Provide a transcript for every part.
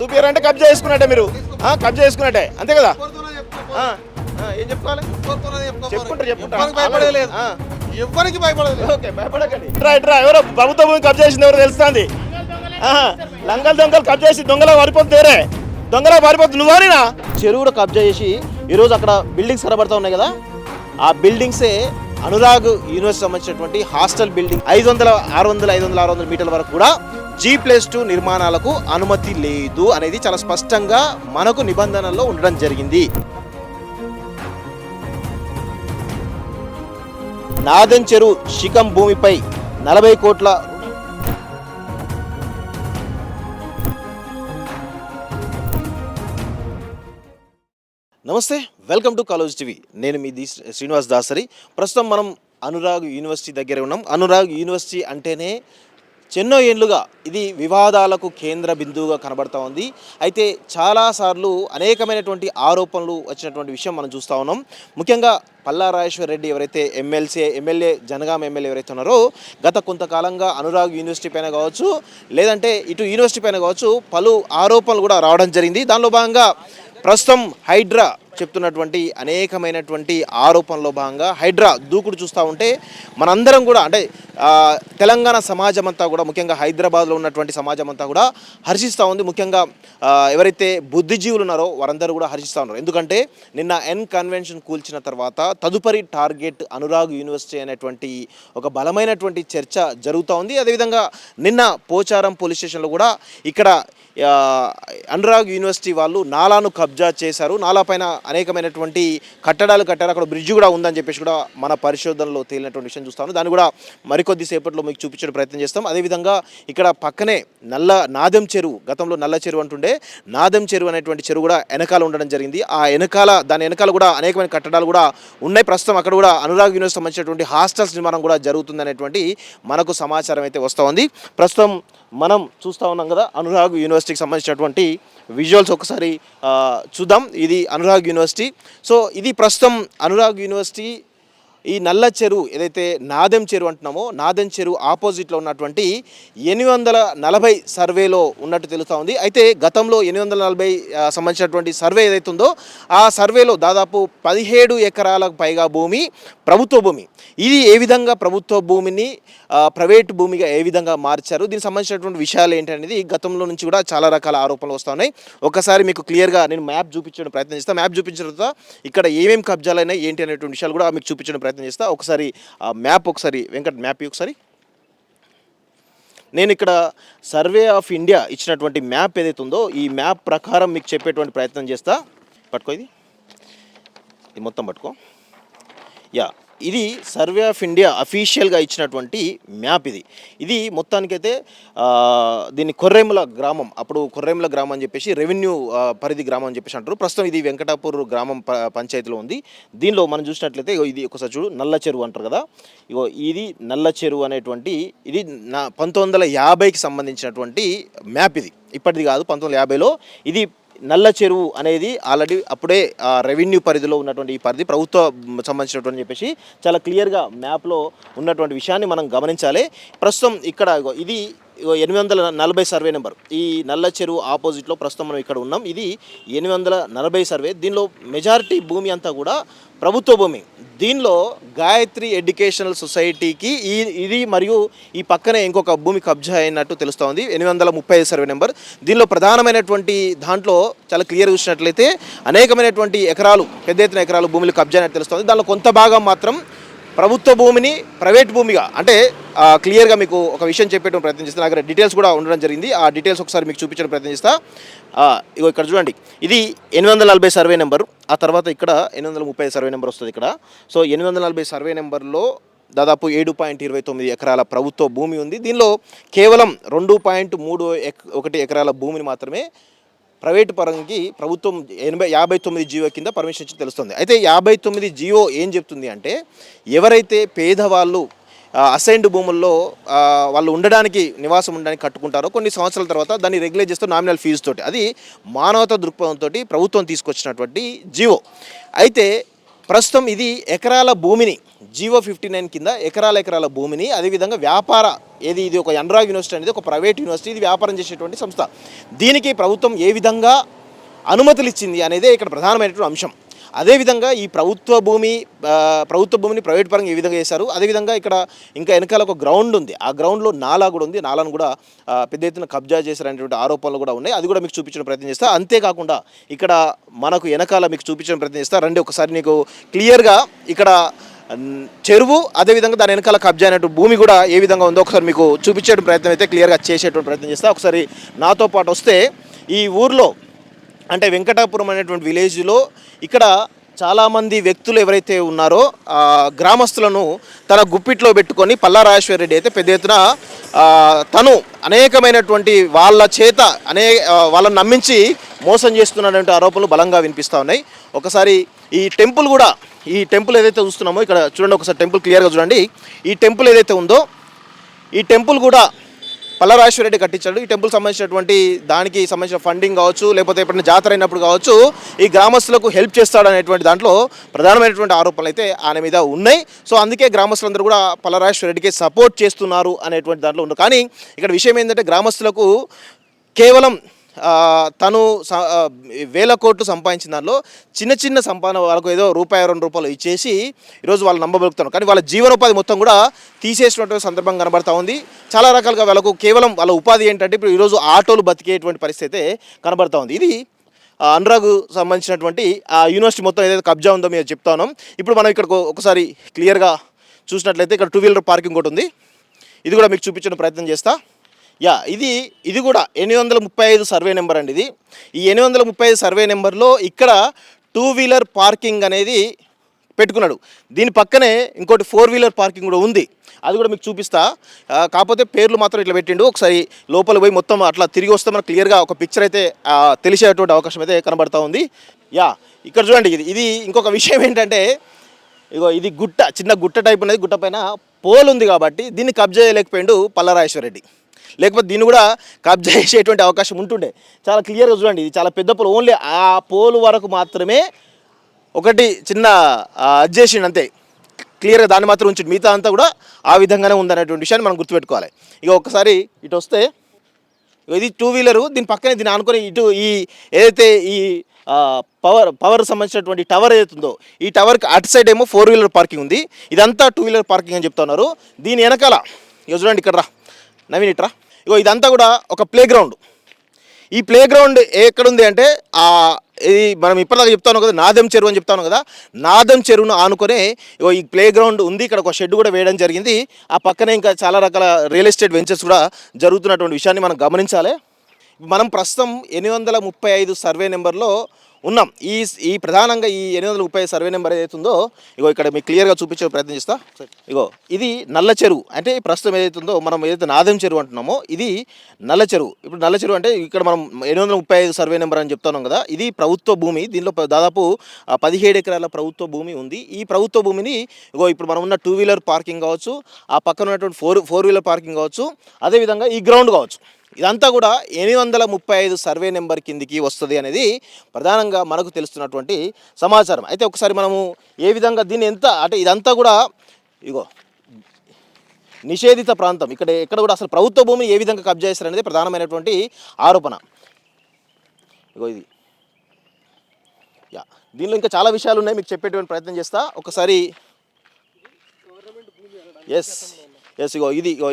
చూపియారంటే కబ్జా చేసుకున్నట్టే మీరు, కబ్జా చేసుకున్నట్టే అంతే కదా. ఏం చెప్పుకోవాలి, భయపడలేదు, ఎవరికి భయపడలేదు. ఓకే, భయపడకండి. ఎవరో ప్రభుత్వ భూమి కబ్జా చేసింది ఎవరు తెలుస్తుంది. లంగల్ దొంగలు కబ్జా చేసి దొంగలా పారిపోతుంది, దొంగలా పారిపోతుంది. నువ్వునా చెరువు కూడా కబ్జా చేసి ఈరోజు అక్కడ బిల్డింగ్స్ కనబడతా ఉన్నాయి కదా, ఆ బిల్డింగ్సే అనురాగ్ యూనివర్సిటీ సంబంధించినటువంటి హాస్టల్ బిల్డింగ్. 500, 600, 500, 600 మీటర్ల వరకు కూడా G+2 నిర్మాణాలకు అనుమతి లేదు అనేది చాలా స్పష్టంగా మనకు నిబంధనల్లో ఉండడం జరిగింది. నాదెన్ చెరువు శిఖం భూమిపై 40 కోట్ల. నమస్తే, వెల్కమ్ టు కాలేజ్ టీవీ. నేను మీ శ్రీనివాస్ దాసరి. ప్రస్తుతం మనం అనురాగ్ యూనివర్సిటీ దగ్గర ఉన్నాం. అనురాగ్ యూనివర్సిటీ అంటేనే ఎన్నో ఏళ్ళుగా ఇది వివాదాలకు కేంద్ర బిందువుగా కనబడతా ఉంది. అయితే చాలాసార్లు అనేకమైనటువంటి ఆరోపణలు వచ్చినటువంటి విషయం మనం చూస్తూ ఉన్నాం. ముఖ్యంగా పల్లా రాజేశ్వర్ రెడ్డి ఎవరైతే ఎమ్మెల్యే జనగాం ఎమ్మెల్యే ఎవరైతే ఉన్నారో గత కొంతకాలంగా అనురాగ్ యూనివర్సిటీ పైన కావచ్చు, లేదంటే ఇటు యూనివర్సిటీ పైన కావచ్చు, పలు ఆరోపణలు కూడా రావడం జరిగింది. దానిలో భాగంగా ప్రస్తుతం హైడ్రా చెప్తున్నటువంటి అనేకమైనటువంటి ఆరోపణలో భాగంగా హైడ్రా దూకుడు చూస్తూ ఉంటే మనందరం కూడా, అంటే తెలంగాణ సమాజం అంతా కూడా, ముఖ్యంగా హైదరాబాద్లో ఉన్నటువంటి సమాజం అంతా కూడా హర్షిస్తూ ఉంది. ముఖ్యంగా ఎవరైతే బుద్ధిజీవులు ఉన్నారో వారందరూ కూడా హర్షిస్తూ ఉన్నారు. ఎందుకంటే నిన్న ఎన్ కన్వెన్షన్ కూల్చిన తర్వాత తదుపరి టార్గెట్ అనురాగ్ యూనివర్సిటీ అనేటువంటి ఒక బలమైనటువంటి చర్చ జరుగుతూ ఉంది. అదేవిధంగా నిన్న పోచారం పోలీస్ స్టేషన్లో కూడా ఇక్కడ అనురాగ్ యూనివర్సిటీ వాళ్ళు నాలాను కబ్జా చేశారు, నాలా పైన అనేకమైనటువంటి కట్టడాలు కట్టారు, అక్కడ బ్రిడ్జ్ కూడా ఉందని చెప్పేసి కూడా మన పరిశోధనలో తేలినటువంటి విషయం చూస్తాను. దాన్ని కూడా మరికొద్ది సేపట్లో మీకు చూపించే ప్రయత్నం చేస్తాం. అదేవిధంగా ఇక్కడ పక్కనే నాదెం చెరువు, గతంలో నల్ల చెరువు అంటుండే నాదెం చెరువు అనేటువంటి చెరువు కూడా వెనకాల ఉండడం జరిగింది. ఆ దాని వెనకాల కూడా అనేకమైన కట్టడాలు కూడా ఉన్నాయి. ప్రస్తుతం అక్కడ కూడా అనురాగ్ యూనివర్సిటీ సంబంధించినటువంటి హాస్టల్స్ నిర్మాణం కూడా జరుగుతుంది అనేటువంటి మనకు సమాచారం అయితే వస్తూ ఉంది. ప్రస్తుతం మనం చూస్తూ ఉన్నాం కదా అనురాగ్ యూనివర్సిటీకి సంబంధించినటువంటి విజువల్స్ ఒకసారి చూద్దాం. ఇది అనురాగ్ యూనివర్సిటీ. సో ఇది ప్రస్తుతం అనురాగ్ యూనివర్సిటీ ఈ నల్ల చెరువు ఏదైతే నాదెం చెరువు అంటున్నామో, నాదెం చెరువు ఆపోజిట్లో ఉన్నటువంటి 840 సర్వేలో ఉన్నట్టు తెలుస్తూ ఉంది. అయితే గతంలో 840 సంబంధించినటువంటి సర్వే ఏదైతే ఉందో ఆ సర్వేలో దాదాపు 17 ఎకరాలకు పైగా భూమి ప్రభుత్వ భూమి. ఇది ఏ విధంగా ప్రభుత్వ భూమిని ప్రైవేటు భూమిగా ఏ విధంగా మార్చారు, దీనికి సంబంధించినటువంటి విషయాలు ఏంటనేది గతంలో నుంచి కూడా చాలా రకాల ఆరోపణలు వస్తూ ఉన్నాయి. ఒకసారి మీకు క్లియర్గా నేను మ్యాప్ చూపించడం ప్రయత్నం చేస్తాను. మ్యాప్ చూపించిన తర్వాత ఇక్కడ ఏమేమి కబ్జాలైనాయి ఏంటి అనేటువంటి విషయాలు కూడా మీకు చూపించడం ప్రయత్నం చేస్తా. ఒకసారి మ్యాప్ వెంకట్ మ్యాప్ ఒకసారి. నేను ఇక్కడ సర్వే ఆఫ్ ఇండియా ఇచ్చినటువంటి మ్యాప్ ఏదైతే ఉందో ఈ మ్యాప్ ప్రకారం మీకు చెప్పేటువంటి ప్రయత్నం చేస్తా. పట్టుకో, ఇది మొత్తం పట్టుకో. ఇది సర్వే ఆఫ్ ఇండియా అఫీషియల్గా ఇచ్చినటువంటి మ్యాప్. ఇది మొత్తానికైతే దీన్ని కొర్రేముల గ్రామం, అప్పుడు కొర్రేముల గ్రామం అని చెప్పేసి రెవెన్యూ పరిధి గ్రామం అని చెప్పేసి అంటారు. ప్రస్తుతం ఇది వెంకటాపూర్ గ్రామం పంచాయతీలో ఉంది. దీనిలో మనం చూసినట్లయితే ఇది ఒకసారి చూడు, నల్ల చెరువు అంటారు కదా, ఇది నల్ల చెరువు అనేటువంటి ఇది 1950కి సంబంధించినటువంటి మ్యాప్. ఇది ఇప్పటిది కాదు, 1950లో ఇది నల్ల చెరువు అనేది ఆల్రెడీ అప్పుడే రెవెన్యూ పరిధిలో ఉన్నటువంటి ఈ పరిధి ప్రభుత్వ సంబంధించినటువంటి చెప్పేసి చాలా క్లియర్గా మ్యాప్లో ఉన్నటువంటి విషయాన్ని మనం గమనించాలి. ప్రస్తుతం ఇక్కడ ఇది 840 సర్వే నెంబర్. ఈ నల్ల చెరువు ఆపోజిట్లో ప్రస్తుతం మనం ఇక్కడ ఉన్నాం. ఇది 840 సర్వే. దీనిలో మెజారిటీ భూమి అంతా కూడా ప్రభుత్వ భూమి. దీనిలో గాయత్రి ఎడ్యుకేషనల్ సొసైటీకి ఇది మరియు ఈ పక్కనే ఇంకొక భూమి కబ్జా అయినట్టు తెలుస్తూ ఉంది. 835 సర్వే నెంబర్. దీనిలో ప్రధానమైనటువంటి దాంట్లో చాలా క్లియర్గా చూసినట్లయితే అనేకమైనటువంటి ఎకరాలు, పెద్ద ఎత్తున ఎకరాలు భూములు కబ్జా అయినట్టు తెలుస్తుంది. దానిలో కొంత భాగం మాత్రం ప్రభుత్వ భూమిని ప్రైవేట్ భూమిగా, అంటే క్లియర్గా మీకు ఒక విషయం చెప్పేయడం ప్రయత్నం చేస్తాను. అక్కడ డీటెయిల్స్ కూడా ఉండడం జరిగింది. ఆ డీటెయిల్స్ ఒకసారి మీకు చూపించడం ప్రయత్నం చేస్తా. ఇక్కడ చూడండి, ఇది 840 సర్వే నెంబర్. ఆ తర్వాత ఇక్కడ 830 సర్వే నెంబర్ వస్తుంది ఇక్కడ. సో 840 సర్వే నెంబర్లో దాదాపు 7.29 ఎకరాల ప్రభుత్వ భూమి ఉంది. దీనిలో కేవలం 2.31 ఎకరాల భూమిని మాత్రమే ప్రైవేటు పరంగా ప్రభుత్వం 59 జీవో కింద పర్మిషన్ ఇచ్చి తెలుస్తుంది. అయితే 59 జీవో ఏం చెప్తుంది అంటే, ఎవరైతే పేదవాళ్ళు అసైన్డ్ భూముల్లో వాళ్ళు ఉండడానికి, నివాసం ఉండడానికి కట్టుకుంటారో కొన్ని సంవత్సరాల తర్వాత దాన్ని రెగ్యులేట్ చేస్తూ నామినల్ ఫీజు తోటి, అది మానవతా దృక్పథంతో ప్రభుత్వం తీసుకొచ్చినటువంటి జీవో. అయితే ప్రస్తుతం ఇది ఎకరాల భూమిని GO59 కింద ఎకరాల భూమిని అదేవిధంగా వ్యాపార ఇది ఒక అనురాగ్ యూనివర్సిటీ అనేది ఒక ప్రైవేట్ యూనివర్సిటీ, ఇది వ్యాపారం చేసేటువంటి సంస్థ. దీనికి ప్రభుత్వం ఏ విధంగా అనుమతులు ఇచ్చింది అనేదే ఇక్కడ ప్రధానమైనటువంటి అంశం. అదేవిధంగా ఈ ప్రభుత్వ భూమిని ప్రైవేట్ పరంగా ఏ విధంగా చేశారు, అదేవిధంగా ఇక్కడ ఇంకా వెనకాల ఒక గ్రౌండ్ ఉంది, ఆ గ్రౌండ్లో నాలా కూడా ఉంది, నాలాను కూడా పెద్ద ఎత్తున కబ్జా చేశారనేటువంటి ఆరోపణలు కూడా ఉన్నాయి. అది కూడా మీకు చూపించడం ప్రయత్నం చేస్తా. అంతేకాకుండా ఇక్కడ మనకు వెనకాల మీకు చూపించడం ప్రయత్నం చేస్తా. రండి ఒకసారి నీకు క్లియర్గా ఇక్కడ చెరువు అదేవిధంగా దాని వెనకాల కబ్జా అయినటువంటి భూమి కూడా ఏ విధంగా ఉందో ఒకసారి మీకు చూపించేటువంటి ప్రయత్నం అయితే క్లియర్గా చేసేటువంటి ప్రయత్నం చేస్తా. ఒకసారి నాతో పాటు వస్తే ఈ ఊర్లో అంటే వెంకటాపురం అనేటువంటి విలేజ్లో ఇక్కడ చాలామంది వ్యక్తులు ఎవరైతే ఉన్నారో గ్రామస్తులను తన గుప్పిట్లో పెట్టుకొని పల్లా రాజేశ్వర రెడ్డి అయితే పెద్ద ఎత్తున తను అనేకమైనటువంటి వాళ్ళని నమ్మించి మోసం చేస్తున్నటువంటి ఆరోపణలు బలంగా వినిపిస్తూ ఉన్నాయి. ఒకసారి ఈ టెంపుల్ ఏదైతే చూస్తున్నామో ఇక్కడ చూడండి, ఒకసారి టెంపుల్ క్లియర్గా చూడండి. ఈ టెంపుల్ ఏదైతే ఉందో ఈ టెంపుల్ కూడా పల్లా రాజేశ్వర రెడ్డి కట్టించాడు. ఈ టెంపుల్ సంబంధించినటువంటి దానికి సంబంధించిన ఫండింగ్ కావచ్చు, లేకపోతే ఎప్పుడైనా జాతర అయినప్పుడు కావచ్చు, ఈ గ్రామస్తులకు హెల్ప్ చేస్తాడు అనేటువంటి దాంట్లో ప్రధానమైనటువంటి ఆరోపణలు అయితే ఆయన మీద ఉన్నాయి. సో అందుకే గ్రామస్తులందరూ కూడా పల్లా రాజేశ్వర రెడ్డికి సపోర్ట్ చేస్తున్నారు అనేటువంటి దాంట్లో ఉన్నారు. కానీ ఇక్కడ విషయం ఏంటంటే గ్రామస్తులకు కేవలం తను వేల కోట్లు సంపాదించిన దానిలో చిన్న సంపాదన వాళ్ళకు ఏదో ₹1-2 ఇచ్చేసి ఈరోజు వాళ్ళు నమ్మబలుగుతున్నారు. కానీ వాళ్ళ జీవనోపాధి మొత్తం కూడా తీసేసినటువంటి సందర్భం కనబడతా ఉంది. చాలా రకాలుగా వాళ్ళకు కేవలం వాళ్ళ ఉపాధి ఏంటంటే ఇప్పుడు ఈరోజు ఆటోలు బతికేటువంటి పరిస్థితి అయితే కనబడతా ఉంది. ఇది అనురాగ్ సంబంధించినటువంటి ఆ యూనివర్సిటీ మొత్తం ఏదైతే కబ్జా ఉందో మేము చెప్తా ఉన్నాం. ఇప్పుడు మనం ఇక్కడ ఒకసారి క్లియర్గా చూసినట్లయితే ఇక్కడ 2 వీలర్ పార్కింగ్ ఒకటి ఉంది, ఇది కూడా మీకు చూపించడం ప్రయత్నం చేస్తా. ఇది కూడా 835 సర్వే నెంబర్ అండి. ఈ 835 సర్వే నెంబర్లో ఇక్కడ 2 వీలర్ పార్కింగ్ అనేది పెట్టుకున్నాడు. దీని పక్కనే ఇంకోటి 4 వీలర్ పార్కింగ్ కూడా ఉంది, అది కూడా మీకు చూపిస్తా. కాకపోతే పేర్లు మాత్రం ఇట్లా పెట్టిండు. ఒకసారి లోపల పోయి మొత్తం అట్లా తిరిగి వస్తే మనకు క్లియర్గా ఒక పిక్చర్ అయితే తెలిసేటువంటి అవకాశం అయితే కనబడతా ఉంది. ఇక్కడ చూడండి, ఇది ఇంకొక విషయం ఏంటంటే ఇది చిన్న గుట్ట టైప్ ఉన్నది, గుట్ట పైన పోల్ ఉంది కాబట్టి దీన్ని కబ్జా చేయలేకపోయిండు పల్లా రాజేశ్వర రెడ్డి. లేకపోతే దీన్ని కూడా కబ్జా చేసేటువంటి అవకాశం ఉంటుండే. చాలా క్లియర్గా చూడండి, ఇది చాలా పెద్ద పోల్, ఓన్లీ ఆ పోల్ వరకు మాత్రమే ఒకటి చిన్న అడ్జేషన్ అంతే, క్లియర్గా దాన్ని మాత్రం ఉంచి మిగతా అంతా కూడా ఆ విధంగానే ఉందనేటువంటి విషయాన్ని మనం గుర్తుపెట్టుకోవాలి. ఒకసారి ఇటు వస్తే ఇది 2 వీలరు, దీని పక్కనే దీన్ని ఆనుకొని ఇటు ఏదైతే పవర్ సంబంధించినటువంటి టవర్ ఏదైతుందో ఈ టవర్కి అటు సైడ్ ఏమో 4 వీలర్ పార్కింగ్ ఉంది, ఇదంతా 2 వీలర్ పార్కింగ్ అని చెప్తా ఉన్నారు. దీని వెనకాల చూడండి, ఇక్కడ నవీన్ ఇట్రా, ఇదంతా కూడా ఒక ప్లే గ్రౌండ్. ఈ ప్లే గ్రౌండ్ ఎక్కడుంది అంటే ఇది మనం ఇప్పటిదాకా చెప్తాను కదా, నాదెం చెరువు అని చెప్తాను కదా, నాదెం చెరువును ఆనుకొని ఈ ప్లే గ్రౌండ్ ఉంది. ఇక్కడ ఒక షెడ్ కూడా వేయడం జరిగింది. ఆ పక్కనే ఇంకా చాలా రకాల రియల్ ఎస్టేట్ వెంచర్స్ కూడా జరుగుతున్నటువంటి విషయాన్ని మనం గమనించాలి. మనం ప్రస్తుతం 835 సర్వే నెంబర్లో ఉన్నాం. ఈ ప్రధానంగా ఈ 835 సర్వే నెంబర్ ఏదైతుందో ఇక్కడ మీకు క్లియర్గా చూపించే ప్రయత్నం చేస్తా. ఇది నల్ల చెరువు, అంటే ప్రస్తుతం ఏదైతుందో మనం ఏదైతే నాదెం చెరువు అంటున్నామో ఇది నల్ల చెరువు. ఇప్పుడు నల్ల చెరువు అంటే ఇక్కడ మనం 835 సర్వే నెంబర్ అని చెప్తున్నాం కదా, ఇది ప్రభుత్వ భూమి. దీనిలో దాదాపు 17 ఎకరాల ప్రభుత్వ భూమి ఉంది. ఈ ప్రభుత్వ భూమిని ఇప్పుడు మనం ఉన్న 2 వీలర్ పార్కింగ్ కావచ్చు, ఆ పక్కన ఉన్నటువంటి 4 వీలర్ పార్కింగ్ కావచ్చు, అదేవిధంగా ఈ గ్రౌండ్ కావచ్చు, ఇదంతా కూడా 835 సర్వే నెంబర్ కిందికి వస్తుంది అనేది ప్రధానంగా మనకు తెలుస్తున్నటువంటి సమాచారం. అయితే ఒకసారి మనము ఏ విధంగా దీన్ని అంటే ఇదంతా కూడా నిషేధిత ప్రాంతం. ఎక్కడ కూడా అసలు ప్రభుత్వ భూమిని ఏ విధంగా కబ్జా చేస్తారనేది ప్రధానమైనటువంటి ఆరోపణ. ఇది దీనిలో ఇంకా చాలా విషయాలు ఉన్నాయి, మీకు చెప్పేటువంటి ప్రయత్నం చేస్తా. ఒకసారి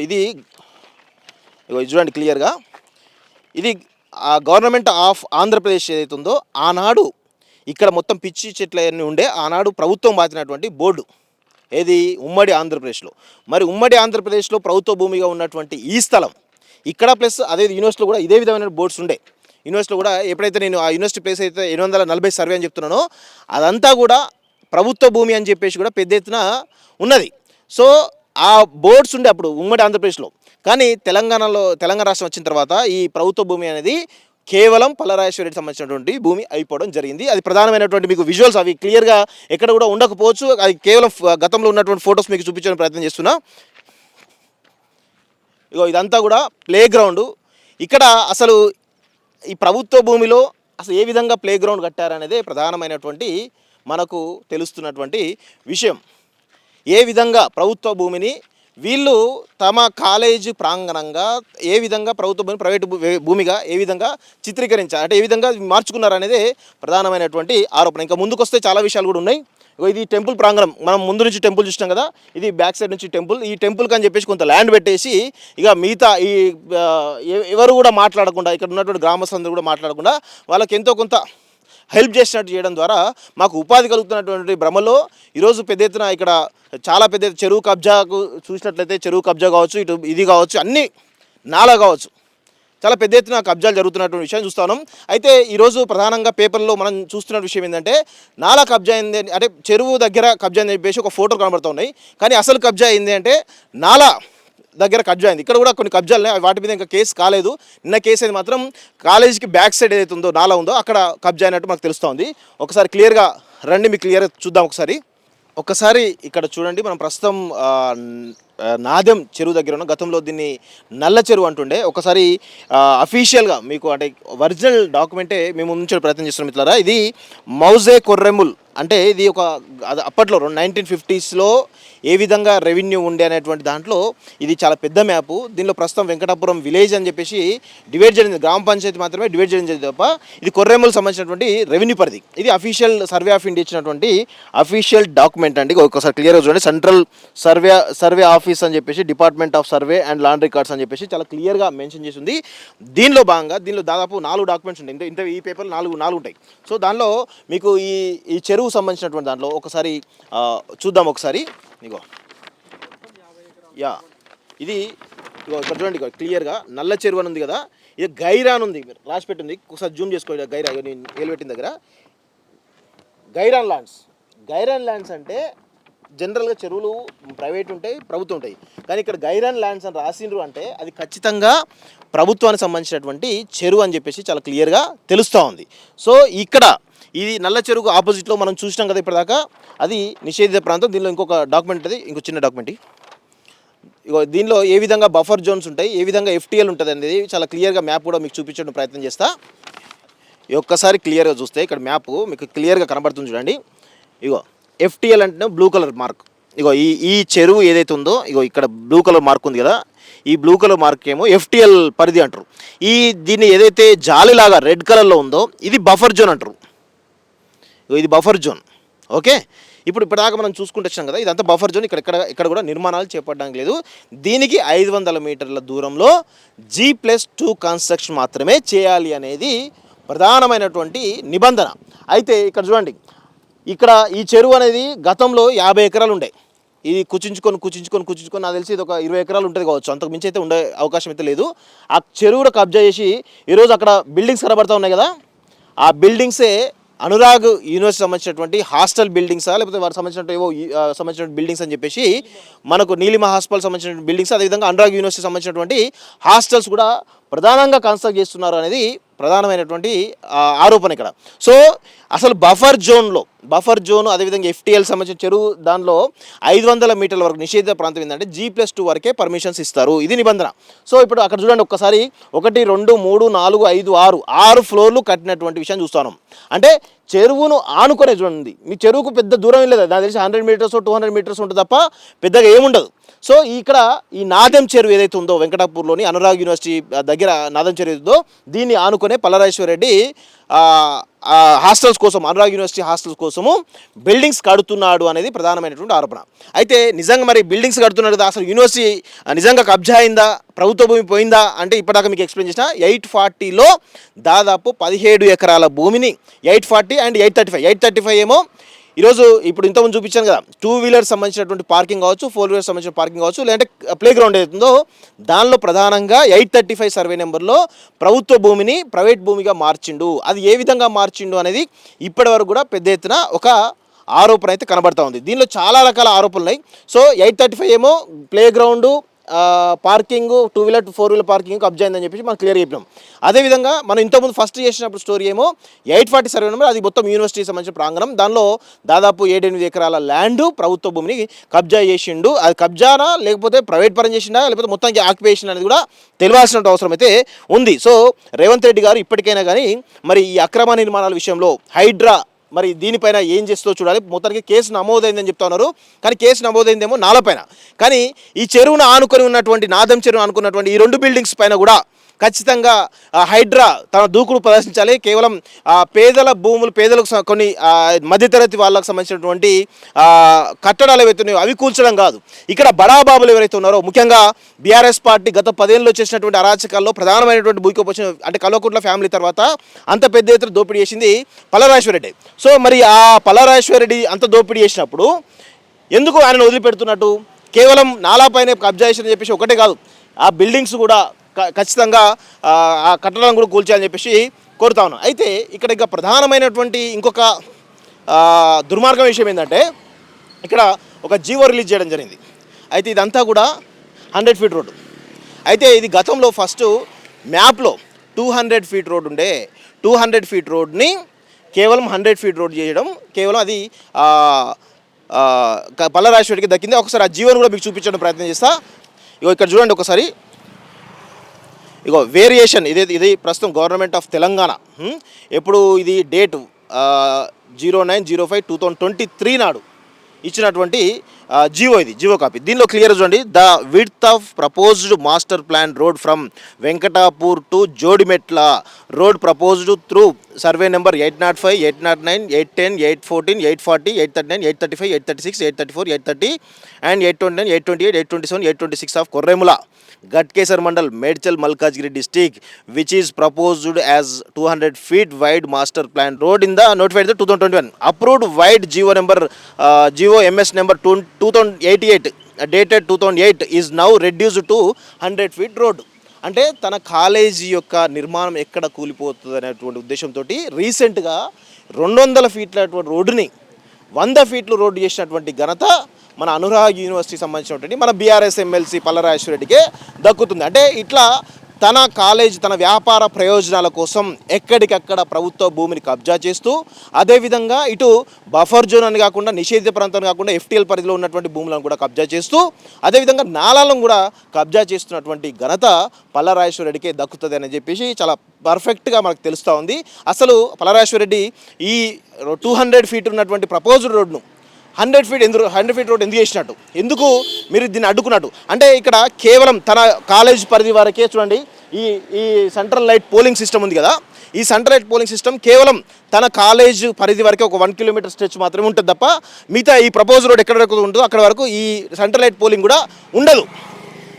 ఇది చూడండి క్లియర్గా, ఇది గవర్నమెంట్ ఆఫ్ ఆంధ్రప్రదేశ్ ఏదైతే ఉందో ఆనాడు ఇక్కడ మొత్తం పిచ్చి చెట్లు అన్నీ ఉండే, ఆనాడు ప్రభుత్వం బాతినటువంటి బోర్డు ఏది ఉమ్మడి ఆంధ్రప్రదేశ్లో. మరి ఉమ్మడి ఆంధ్రప్రదేశ్లో ప్రభుత్వ భూమిగా ఉన్నటువంటి ఈ స్థలం ఇక్కడ ప్లస్ అదే యూనివర్సిటీలో కూడా ఇదే విధమైన బోర్డ్స్ ఉండే. యూనివర్సిటీలో కూడా ఎప్పుడైతే నేను ఆ యూనివర్సిటీ ప్లేస్ అయితే 840 సర్వే అని చెప్తున్నానో అదంతా కూడా ప్రభుత్వ భూమి అని చెప్పేసి కూడా పెద్ద ఎత్తున ఉన్నది. సో ఆ బోర్డ్స్ ఉండే అప్పుడు ఉమ్మడి ఆంధ్రప్రదేశ్లో. కానీ తెలంగాణ రాష్ట్రం వచ్చిన తర్వాత ఈ ప్రభుత్వ భూమి అనేది కేవలం పల్లా రాజేశ్వర రెడ్డికి సంబంధించినటువంటి భూమి అయిపోవడం జరిగింది. అది ప్రధానమైనటువంటి మీకు విజువల్స్ అవి క్లియర్గా ఎక్కడ కూడా ఉండకపోవచ్చు, అది కేవలం గతంలో ఉన్నటువంటి ఫొటోస్ మీకు చూపించడానికి ప్రయత్నం చేస్తున్నా. ఇదంతా కూడా ప్లే గ్రౌండ్. ఇక్కడ అసలు ఈ ప్రభుత్వ భూమిలో అసలు ఏ విధంగా ప్లే గ్రౌండ్ కట్టారనేదే ప్రధానమైనటువంటి మనకు తెలుస్తున్నటువంటి విషయం. ఏ విధంగా ప్రభుత్వ భూమిని వీళ్ళు తమ కాలేజీ ప్రాంగణంగా ఏ విధంగా ప్రభుత్వ భూమి ప్రైవేటు భూమిగా ఏ విధంగా చిత్రీకరించారు, అంటే ఏ విధంగా మార్చుకున్నారు అనేది ప్రధానమైనటువంటి ఆరోపణ. ఇంకా ముందుకు వస్తే చాలా విషయాలు కూడా ఉన్నాయి. ఇది టెంపుల్ ప్రాంగణం, మనం ముందు నుంచి టెంపుల్ చూసినాం కదా, ఇది బ్యాక్ సైడ్ నుంచి టెంపుల్. ఈ టెంపుల్కి అని చెప్పేసి కొంత ల్యాండ్ పెట్టేసి ఇక మిగతా ఈ ఎవరు కూడా మాట్లాడకుండా, ఇక్కడ ఉన్నటువంటి గ్రామస్తులందరూ కూడా మాట్లాడకుండా వాళ్ళకి ఎంతో కొంత హెల్ప్ చేసినట్టు చేయడం ద్వారా మాకు ఉపాధి కలుగుతున్నటువంటి భ్రమలో ఈరోజు పెద్ద ఎత్తున ఇక్కడ చాలా పెద్ద చెరువు కబ్జాకు చూసినట్లయితే చెరువు కబ్జా కావచ్చు, ఇటు ఇది కావచ్చు, అన్నీ నాలా కావచ్చు, చాలా పెద్ద ఎత్తున కబ్జాలు జరుగుతున్నటువంటి విషయం చూస్తా ఉన్నాం. అయితే ఈరోజు ప్రధానంగా పేపర్లో మనం చూస్తున్న విషయం ఏంటంటే నాలా కబ్జా అయింది అంటే చెరువు దగ్గర కబ్జా అని చెప్పేసి ఒక ఫోటో కనబడుతూ ఉన్నాయి. కానీ అసలు కబ్జా అయింది అంటే నాలా దగ్గర కబ్జా అయింది. ఇక్కడ కూడా కొన్ని కబ్జాలు ఉన్నాయి, వాటి మీద ఇంకా కేసు కాలేదు. నిన్న కేసు అయితే మాత్రం కాలేజీకి బ్యాక్ సైడ్ ఏదైతే ఉందో నాలా ఉందో అక్కడ కబ్జా అయినట్టు మాకు తెలుస్తూ ఉంది. ఒకసారి క్లియర్గా రండి, మీకు క్లియర్గా చూద్దాం. ఒక్కసారి ఇక్కడ చూడండి. మనం ప్రస్తుతం నాదెం చెరువు దగ్గర ఉన్న, గతంలో దీన్ని నల్ల చెరువు అంటుండే. ఒకసారి అఫీషియల్గా మీకు అంటే ఒరిజినల్ డాక్యుమెంటే మేము ఉంచే ప్రయత్నం చేస్తున్నాం మిత్రులారా. ఇది మౌజే కొర్రెముల్ అంటే ఇది ఒక అప్పట్లో 1950s ఏ విధంగా రెవెన్యూ ఉండే అనేటువంటి దాంట్లో ఇది చాలా పెద్ద మ్యాపు. దీనిలో ప్రస్తుతం వెంకటాపురం విలేజ్ అని చెప్పేసి డివైడ్ జరిగింది, గ్రామ పంచాయతీ మాత్రమే డివైడ్ జరిగింది తప్ప ఇది కొర్రెముల్ సంబంధించినటువంటి రెవెన్యూ పరిధి. ఇది అఫీషియల్ సర్వే ఆఫ్ ఇండియా ఇచ్చినటువంటి అఫీషియల్ డాక్యుమెంట్ అండి. ఒకసారి క్లియర్గా చూడండి. సెంట్రల్ సర్వే ఆఫీస్ అని చెప్పేసి department of survey and land records అని చెప్పేసి చాలా క్లియర్గా మెన్షన్ చేసి ఉంది. దీనిలో భాగంగా దీనిలో దాదాపు 4 డాక్యుమెంట్స్ ఉంటాయి. ఇంత ఈ పేపర్లు 4 ఉంటాయి. సో దానిలో మీకు ఈ చెరువు సంబంధించినటువంటి దాంట్లో ఒకసారి చూద్దాం. ఒకసారి ఇగో ఇది ఇగో ఇక్కడ చూడండి, క్లియర్గా నల్ల చెరువు అని ఉంది కదా, ఇది గైరాన్ ఉంది, రాసి పెట్టింది. ఒకసారి జూమ్ చేసుకోండి. గైరా నేను ఏలుపెట్టిన దగ్గర గైరాన్ ల్యాండ్స్ అంటే జనరల్గా చెరువులు ప్రైవేట్ ఉంటాయి, ప్రభుత్వం ఉంటాయి. కానీ ఇక్కడ గైరాన్ ల్యాండ్స్ అని రాసిండ్రు అంటే అది ఖచ్చితంగా ప్రభుత్వానికి సంబంధించినటువంటి చెరువు అని చెప్పేసి చాలా క్లియర్గా తెలుస్తూ ఉంది. సో ఇక్కడ ఇది నల్ల చెరువుకు ఆపోజిట్లో మనం చూసినాం కదా ఇప్పటిదాకా, అది నిషేధిత ప్రాంతం. దీనిలో ఇంకొక డాక్యుమెంట్ అది, ఇంకో చిన్న డాక్యుమెంట్. ఇగో దీనిలో ఏ విధంగా బఫర్ జోన్స్ ఉంటాయి, ఏ విధంగా FTL ఉంటుంది అనేది చాలా క్లియర్గా మ్యాప్ కూడా మీకు చూపించడం ప్రయత్నం చేస్తా. ఒక్కసారి క్లియర్గా చూస్తే ఇక్కడ మ్యాప్ మీకు క్లియర్గా కనబడుతుంది చూడండి. ఇగో FTL అంటే బ్లూ కలర్ మార్క్. ఇగో ఈ చెరువు ఏదైతే ఉందో ఇగో ఇక్కడ బ్లూ కలర్ మార్క్ ఉంది కదా, ఈ బ్లూ కలర్ మార్క్ ఏమో FTL పరిధి అంటారు. దీన్ని ఏదైతే జాలిలాగా రెడ్ కలర్లో ఉందో ఇది బఫర్ జోన్ అంటారు. ఇది బఫర్ జోన్. ఓకే, ఇప్పటిదాకా మనం చూసుకుంటూ వచ్చాం కదా, ఇదంతా బఫర్ జోన్. ఇక్కడ కూడా నిర్మాణాలు చేపట్టడానికి లేదు. దీనికి 500 మీటర్ల దూరంలో G+2 కన్స్ట్రక్షన్ మాత్రమే చేయాలి అనేది ప్రధానమైనటువంటి నిబంధన. అయితే ఇక్కడ చూడండి, ఇక్కడ ఈ చెరువు అనేది గతంలో 50 ఎకరాలు ఉండే. ఇది కుచించుకొని నాకు తెలిసి ఇది ఒక 20 ఎకరాలు ఉంటుంది కావచ్చు, అంతకు మించి అయితే ఉండే అవకాశం అయితే లేదు. ఆ చెరువును కబ్జా చేసి ఈరోజు అక్కడ బిల్డింగ్స్ కనబడతా ఉన్నాయి కదా, ఆ బిల్డింగ్సే అనురాగ్ యూనివర్సిటీ సంబంధించినటువంటి హాస్టల్ బిల్డింగ్సా లేకపోతే వారికి సంబంధించిన బిల్డింగ్స్ అని చెప్పేసి మనకు నీలిమ హాస్పిటల్ సంబంధించిన బిల్డింగ్స్, అదేవిధంగా అనురాగ్ యూనివర్సిటీ సంబంధించినటువంటి హాస్టల్స్ కూడా ప్రధానంగా కన్స్ట్రక్ట్ చేస్తున్నారు అనేది ప్రధానమైనటువంటి ఆరోపణ ఇక్కడ. సో అసలు బఫర్ జోన్ అదేవిధంగా FTL సంబంధించిన చెరువు దానిలో 500 మీటర్ల వరకు నిషేధిత ప్రాంతం ఏంటంటే G+2 వరకే పర్మిషన్స్ ఇస్తారు, ఇది నిబంధన. సో ఇప్పుడు అక్కడ చూడండి ఒక్కసారి 1 2 3 4 5 6 ఫ్లోర్లు కట్టినటువంటి విషయం చూస్తాను. అంటే చెరువును ఆనుకునే చూడండి, మీ చెరువుకు పెద్ద దూరం లేదు, నాకు తెలిసి 100 మీటర్స్ 200 మీటర్స్ ఉంటుంది తప్ప పెద్దగా ఏముండదు. సో ఇక్కడ ఈ నాదెం చెరువు ఏదైతే ఉందో వెంకటాపూర్లోని అనురాగ్ యూనివర్సిటీ దగ్గర నాదెం చెరువు ఉందో దీన్ని ఆనుకునే పల్లరాజేశ్వర రెడ్డి హాస్టల్స్ కోసం, అనురాగ్ యూనివర్సిటీ హాస్టల్స్ కోసము బిల్డింగ్స్ కడుతున్నాడు అనేది ప్రధానమైనటువంటి ఆరోపణ. అయితే నిజంగా మరి బిల్డింగ్స్ కడుతున్నాడు కదా, అసలు యూనివర్సిటీ నిజంగా కబ్జా అయిందా, ప్రభుత్వ భూమి పోయిందా అంటే ఇప్పటిదాకా మీకు ఎక్స్ప్లెయిన్ చేసిన 840లో దాదాపు 17 ఎకరాల భూమిని 840 అండ్ 835 ఏమో ఈరోజు ఇప్పుడు ఇంతకుముందు చూపించాను కదా, 2 వీలర్స్ సంబంధించినటువంటి పార్కింగ్ కావచ్చు, 4 వీలర్స్ సంబంధించిన పార్కింగ్ కావచ్చు, లేదంటే ప్లే గ్రౌండ్ ఏదైతుందో దానిలో ప్రధానంగా 835 సర్వే నెంబర్లో ప్రభుత్వ భూమిని ప్రైవేట్ భూమిగా మార్చిండు. అది ఏ విధంగా మార్చిండు అనేది ఇప్పటి వరకు కూడా పెద్ద ఎత్తున ఒక ఆరోపణ అయితే కనబడతా ఉంది. దీనిలో చాలా రకాల ఆరోపణలు ఉన్నాయి. సో 835 ఏమో play ground, parking, 2 wheeler 4 wheeler parking కబ్జా అయిందని చెప్పేసి మనం క్లియర్ చెప్పినాం. అదేవిధంగా మనం ఇంతకుముందు ఫస్ట్ చేసినప్పుడు స్టోరీ ఏమో 840 సర్వే నెంబర్, అది మొత్తం యూనివర్సిటీ సంబంధించిన ప్రాంగణం, దానిలో దాదాపు 7-8 ఎకరాల ల్యాండ్ ప్రభుత్వ భూమిని కబ్జా చేసిండు. అది కబ్జానా లేకపోతే ప్రైవేట్ పరం చేసిండా లేకపోతే మొత్తానికి ఆక్యుపేషన్ అనేది కూడా తెలియాల్సిన అవసరం అయితే ఉంది. సో రేవంత్ రెడ్డి గారు ఇప్పటికైనా కానీ మరి ఈ అక్రమ నిర్మాణాల విషయంలో హైడ్రా మరి దీనిపైన ఏం చేస్తుందో చూడాలి. మొత్తానికి కేసు నమోదైందని చెప్తా ఉన్నారు, కానీ కేసు నమోదైందేమో నాలపైన. కానీ ఈ చెరువును ఆనుకొని ఉన్నటువంటి నాదం చెరువును ఆనుకున్నటువంటి ఈ 2 బిల్డింగ్స్ పైన కూడా ఖచ్చితంగా హైడ్రా తన దూకుడు ప్రదర్శించాలి. కేవలం పేదల భూములు, పేదలకు కొన్ని మధ్యతరగతి వాళ్ళకు సంబంధించినటువంటి కట్టడాలు ఏవైతే ఉన్నాయో అవి కూల్చడం కాదు. ఇక్కడ బడాబాబులు ఎవరైతే ఉన్నారో, ముఖ్యంగా బీఆర్ఎస్ పార్టీ గత 10 ఏళ్ళలో చేసినటువంటి అరాచకాల్లో ప్రధానమైనటువంటి భూకోపం అంటే కల్వకుంట్ల ఫ్యామిలీ తర్వాత అంత పెద్ద ఎత్తున దోపిడీ చేసింది పల్లరాజేశ్వరరెడ్డి. సో మరి ఆ పల్లరాజేశ్వరరెడ్డి అంత దోపిడీ చేసినప్పుడు ఎందుకు ఆయనను వదిలిపెడుతున్నట్టు? కేవలం నాలాపైనే కబ్జా చేసిన చెప్పేసి ఒకటే కాదు, ఆ బిల్డింగ్స్ కూడా ఖచ్చితంగా ఆ కట్టడాలను కూడా కూల్చాలని చెప్పేసి కోరుతా ఉన్నాను. అయితే ఇక్కడ ఇంకా ప్రధానమైనటువంటి ఇంకొక దుర్మార్గం విషయం ఏంటంటే, ఇక్కడ ఒక జీవో రిలీజ్ చేయడం జరిగింది. అయితే ఇదంతా కూడా 100 ఫీట్ రోడ్డు. అయితే ఇది గతంలో ఫస్ట్ మ్యాప్లో 200 ఫీట్ రోడ్ ఉండే, 200 ఫీట్ రోడ్ని కేవలం 100 ఫీట్ రోడ్ చేయడం, కేవలం అది పల్లరాజేశ్వరికి దక్కింది. ఒకసారి ఆ జీవోని కూడా మీకు చూపించడం ప్రయత్నం చేస్తా. ఇగో ఇక్కడ చూడండి ఒకసారి, ఇగో వేరియేషన్ ఇది ప్రస్తుతం గవర్నమెంట్ ఆఫ్ తెలంగాణ ఎప్పుడు ఇది డేటు 09/05/2023 నాడు ఇచ్చినటువంటి జియో, ఇది జియో కాపీ. దీనిలో క్లియర్ చూడండి, the width of proposed master plan road from Venkatapur to Jodimetla road proposed through survey number 805, 809, 810, 814, 840, 839, 835, 836, 834, 830 and 829, 828, 827, 826 of Korremula, Gatkesar Mandal, Medchal, Malkajgiri district, which is proposed as 200 feet wide master plan road in the notified 2021. Approved wide GO number, GO MS number 2088, dated 2008 is now reduced to 100 feet road. అంటే తన college యొక్క నిర్మాణం ఎక్కడ కూలిపోతుంది అనేటువంటి ఉద్దేశంతో రీసెంట్గా 200 ఫీట్ల రోడ్డుని 100 ఫీట్లు రోడ్డు చేసినటువంటి ఘనత మన అనురాగ్ యూనివర్సిటీకి సంబంధించినటువంటి మన బీఆర్ఎస్ ఎమ్మెల్సీ పల్లరాజేశ్వరరెడ్డికే దక్కుతుంది. అంటే ఇట్లా తన కాలేజ్, తన వ్యాపార ప్రయోజనాల కోసం ఎక్కడికక్కడ ప్రభుత్వ భూమిని కబ్జా చేస్తూ, అదేవిధంగా ఇటు బఫర్ జోన్ అని కాకుండా, నిషేధిత ప్రాంతం కాకుండా ఎఫ్టీఎల్ పరిధిలో ఉన్నటువంటి భూములను కూడా కబ్జా చేస్తూ, అదేవిధంగా నాలాలను కూడా కబ్జా చేస్తున్నటువంటి ఘనత పల్లరాజేశ్వరరెడ్డికే దక్కుతుంది అని చెప్పేసి చాలా పర్ఫెక్ట్గా మనకు తెలుస్తూ ఉంది. అసలు పల్లరాజేశ్వరరెడ్డి ఈ 200 ఫీట్ ఉన్నటువంటి ప్రపోజ్డ్ రోడ్ను 100 ఫీట్ రోడ్ ఎందుకు చేసినట్టు, ఎందుకు మీరు దీన్ని అడ్డుకున్నట్టు? అంటే ఇక్కడ కేవలం తన కాలేజ్ పరిధి వరకే చూడండి, ఈ సెంట్రల్ లైట్ పోలింగ్ సిస్టమ్ ఉంది కదా, ఈ సెంట్రల్ లైట్ పోలింగ్ సిస్టమ్ కేవలం తన కాలేజ్ పరిధి వరకే ఒక 1 కిలోమీటర్ స్ట్రెచ్ మాత్రమే ఉంటుంది తప్ప మిగతా ఈ ప్రపోజ్ రోడ్ ఎక్కడ వరకు ఉంటుందో అక్కడ వరకు ఈ సెంట్రల్ లైట్ పోలింగ్ కూడా ఉండదు.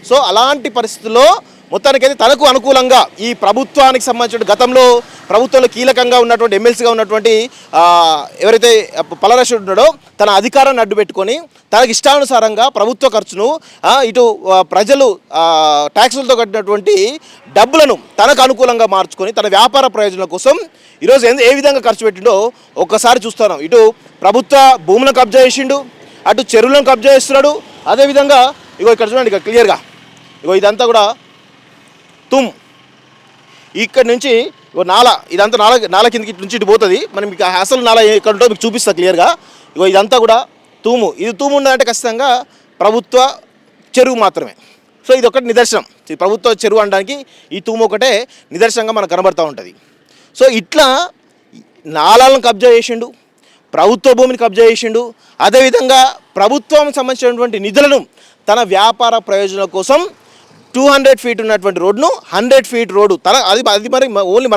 సో అలాంటి పరిస్థితుల్లో మొత్తానికైతే తనకు అనుకూలంగా ఈ ప్రభుత్వానికి సంబంధించిన గతంలో ప్రభుత్వంలో కీలకంగా ఉన్నటువంటి ఎమ్మెల్సీగా ఉన్నటువంటి ఎవరైతే పల్లరాజేశ్వరరెడ్డి ఉన్నాడో తన అధికారాన్ని అడ్డు పెట్టుకొని తనకి ఇష్టానుసారంగా ప్రభుత్వ ఖర్చును ఇటు ప్రజలు ట్యాక్సులతో కట్టినటువంటి డబ్బులను తనకు అనుకూలంగా మార్చుకొని తన వ్యాపార ప్రయోజనాల కోసం ఈరోజు ఏ విధంగా ఖర్చు పెట్టిండో ఒక్కసారి చూస్తున్నాం. ఇటు ప్రభుత్వ భూములను కబ్జా చేసిండు, అటు చెరువులను కబ్జా చేస్తున్నాడు. అదేవిధంగా ఇగో ఇక్కడ చూడండి, ఇక్కడ క్లియర్గా ఇగో ఇదంతా కూడా ఇక్కడ నుంచి ఇదంతా నాల కిందకి నుంచి ఇటు పోతుంది. మనం మీకు అసలు నాల ఎక్కడ ఉంటుందో మీకు చూపిస్తా క్లియర్గా. ఇగో ఇదంతా కూడా ఇది తూము ఉన్నదంటే ఖచ్చితంగా ప్రభుత్వ చెరువు మాత్రమే. సో ఇది ఒకటి నిదర్శనం, ప్రభుత్వ చెరువు అనడానికి ఈ తూము ఒకటే నిదర్శనంగా మనకు కనబడుతూ ఉంటుంది. సో ఇట్లా నాలాలను కబ్జా చేసిండు, ప్రభుత్వ భూమిని కబ్జా చేసిండు, అదేవిధంగా ప్రభుత్వం సంబంధించినటువంటి నిధులను తన వ్యాపార ప్రయోజనాల కోసం 200 ఫీట్ ఉన్నటువంటి రోడ్ను 100 ఫీట్ రోడ్డు అది మరి ఓన్లీ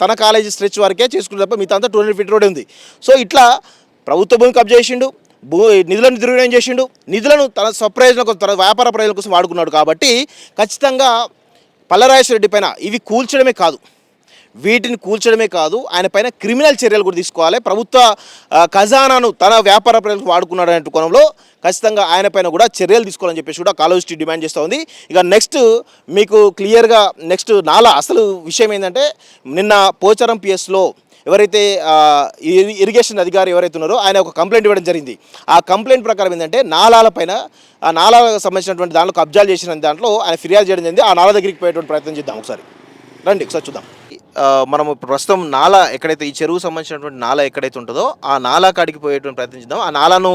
తన కాలేజీ స్ట్రెచ్ వరకే చేసుకుంటే తప్ప మిగతా అంతా 200 ఫీట్ రోడ్ ఉంది. సో ఇట్లా ప్రభుత్వ భూమి కబ్జా చేసిండు, నిధులను దుర్వినియోగం చేసిండు, నిధులను తన స్వప్రయోజనం కోసం, తన వ్యాపార ప్రయోజనం కోసం వాడుకున్నాడు. కాబట్టి ఖచ్చితంగా పల్లరాజేశ్వరరెడ్డి పైన వీటిని కూల్చడమే కాదు ఆయన పైన క్రిమినల్ చర్యలు కూడా తీసుకోవాలి. ప్రభుత్వ ఖజానాను తన వ్యాపార ప్రయోజనం వాడుకున్నాడు అనే కోణంలో ఖచ్చితంగా ఆయన పైన కూడా చర్యలు తీసుకోవాలని చెప్పేసి కూడా కాలేజ్ డిమాండ్ చేస్తూ ఉంది. ఇక నెక్స్ట్ మీకు క్లియర్గా నాలా అసలు విషయం ఏంటంటే, నిన్న పోచారం పిఎస్లో ఎవరైతే ఇరిగేషన్ అధికారి ఎవరైతే ఉన్నారో ఆయన ఒక కంప్లైంట్ ఇవ్వడం జరిగింది. ఆ కంప్లైంట్ ప్రకారం ఏంటంటే ఆ నాలాలకు సంబంధించినటువంటి దాంట్లో కబ్జాలు చేసిన దాంట్లో ఆయన ఫిర్యాదు చేయడం జరిగింది. ఆ నాలా దగ్గరికి పోయేటువంటి ప్రయత్నం చేద్దాం, ఒకసారి రండి ఒకసారి చూద్దాం. మనము ప్రస్తుతం నాలా ఎక్కడైతే ఈ చెరువు సంబంధించినటువంటి నాలా ఎక్కడైతే ఉంటుందో ఆ నాలా కాడికి పోయేటువంటి ప్రయత్నం చేద్దాం. ఆ నాలాను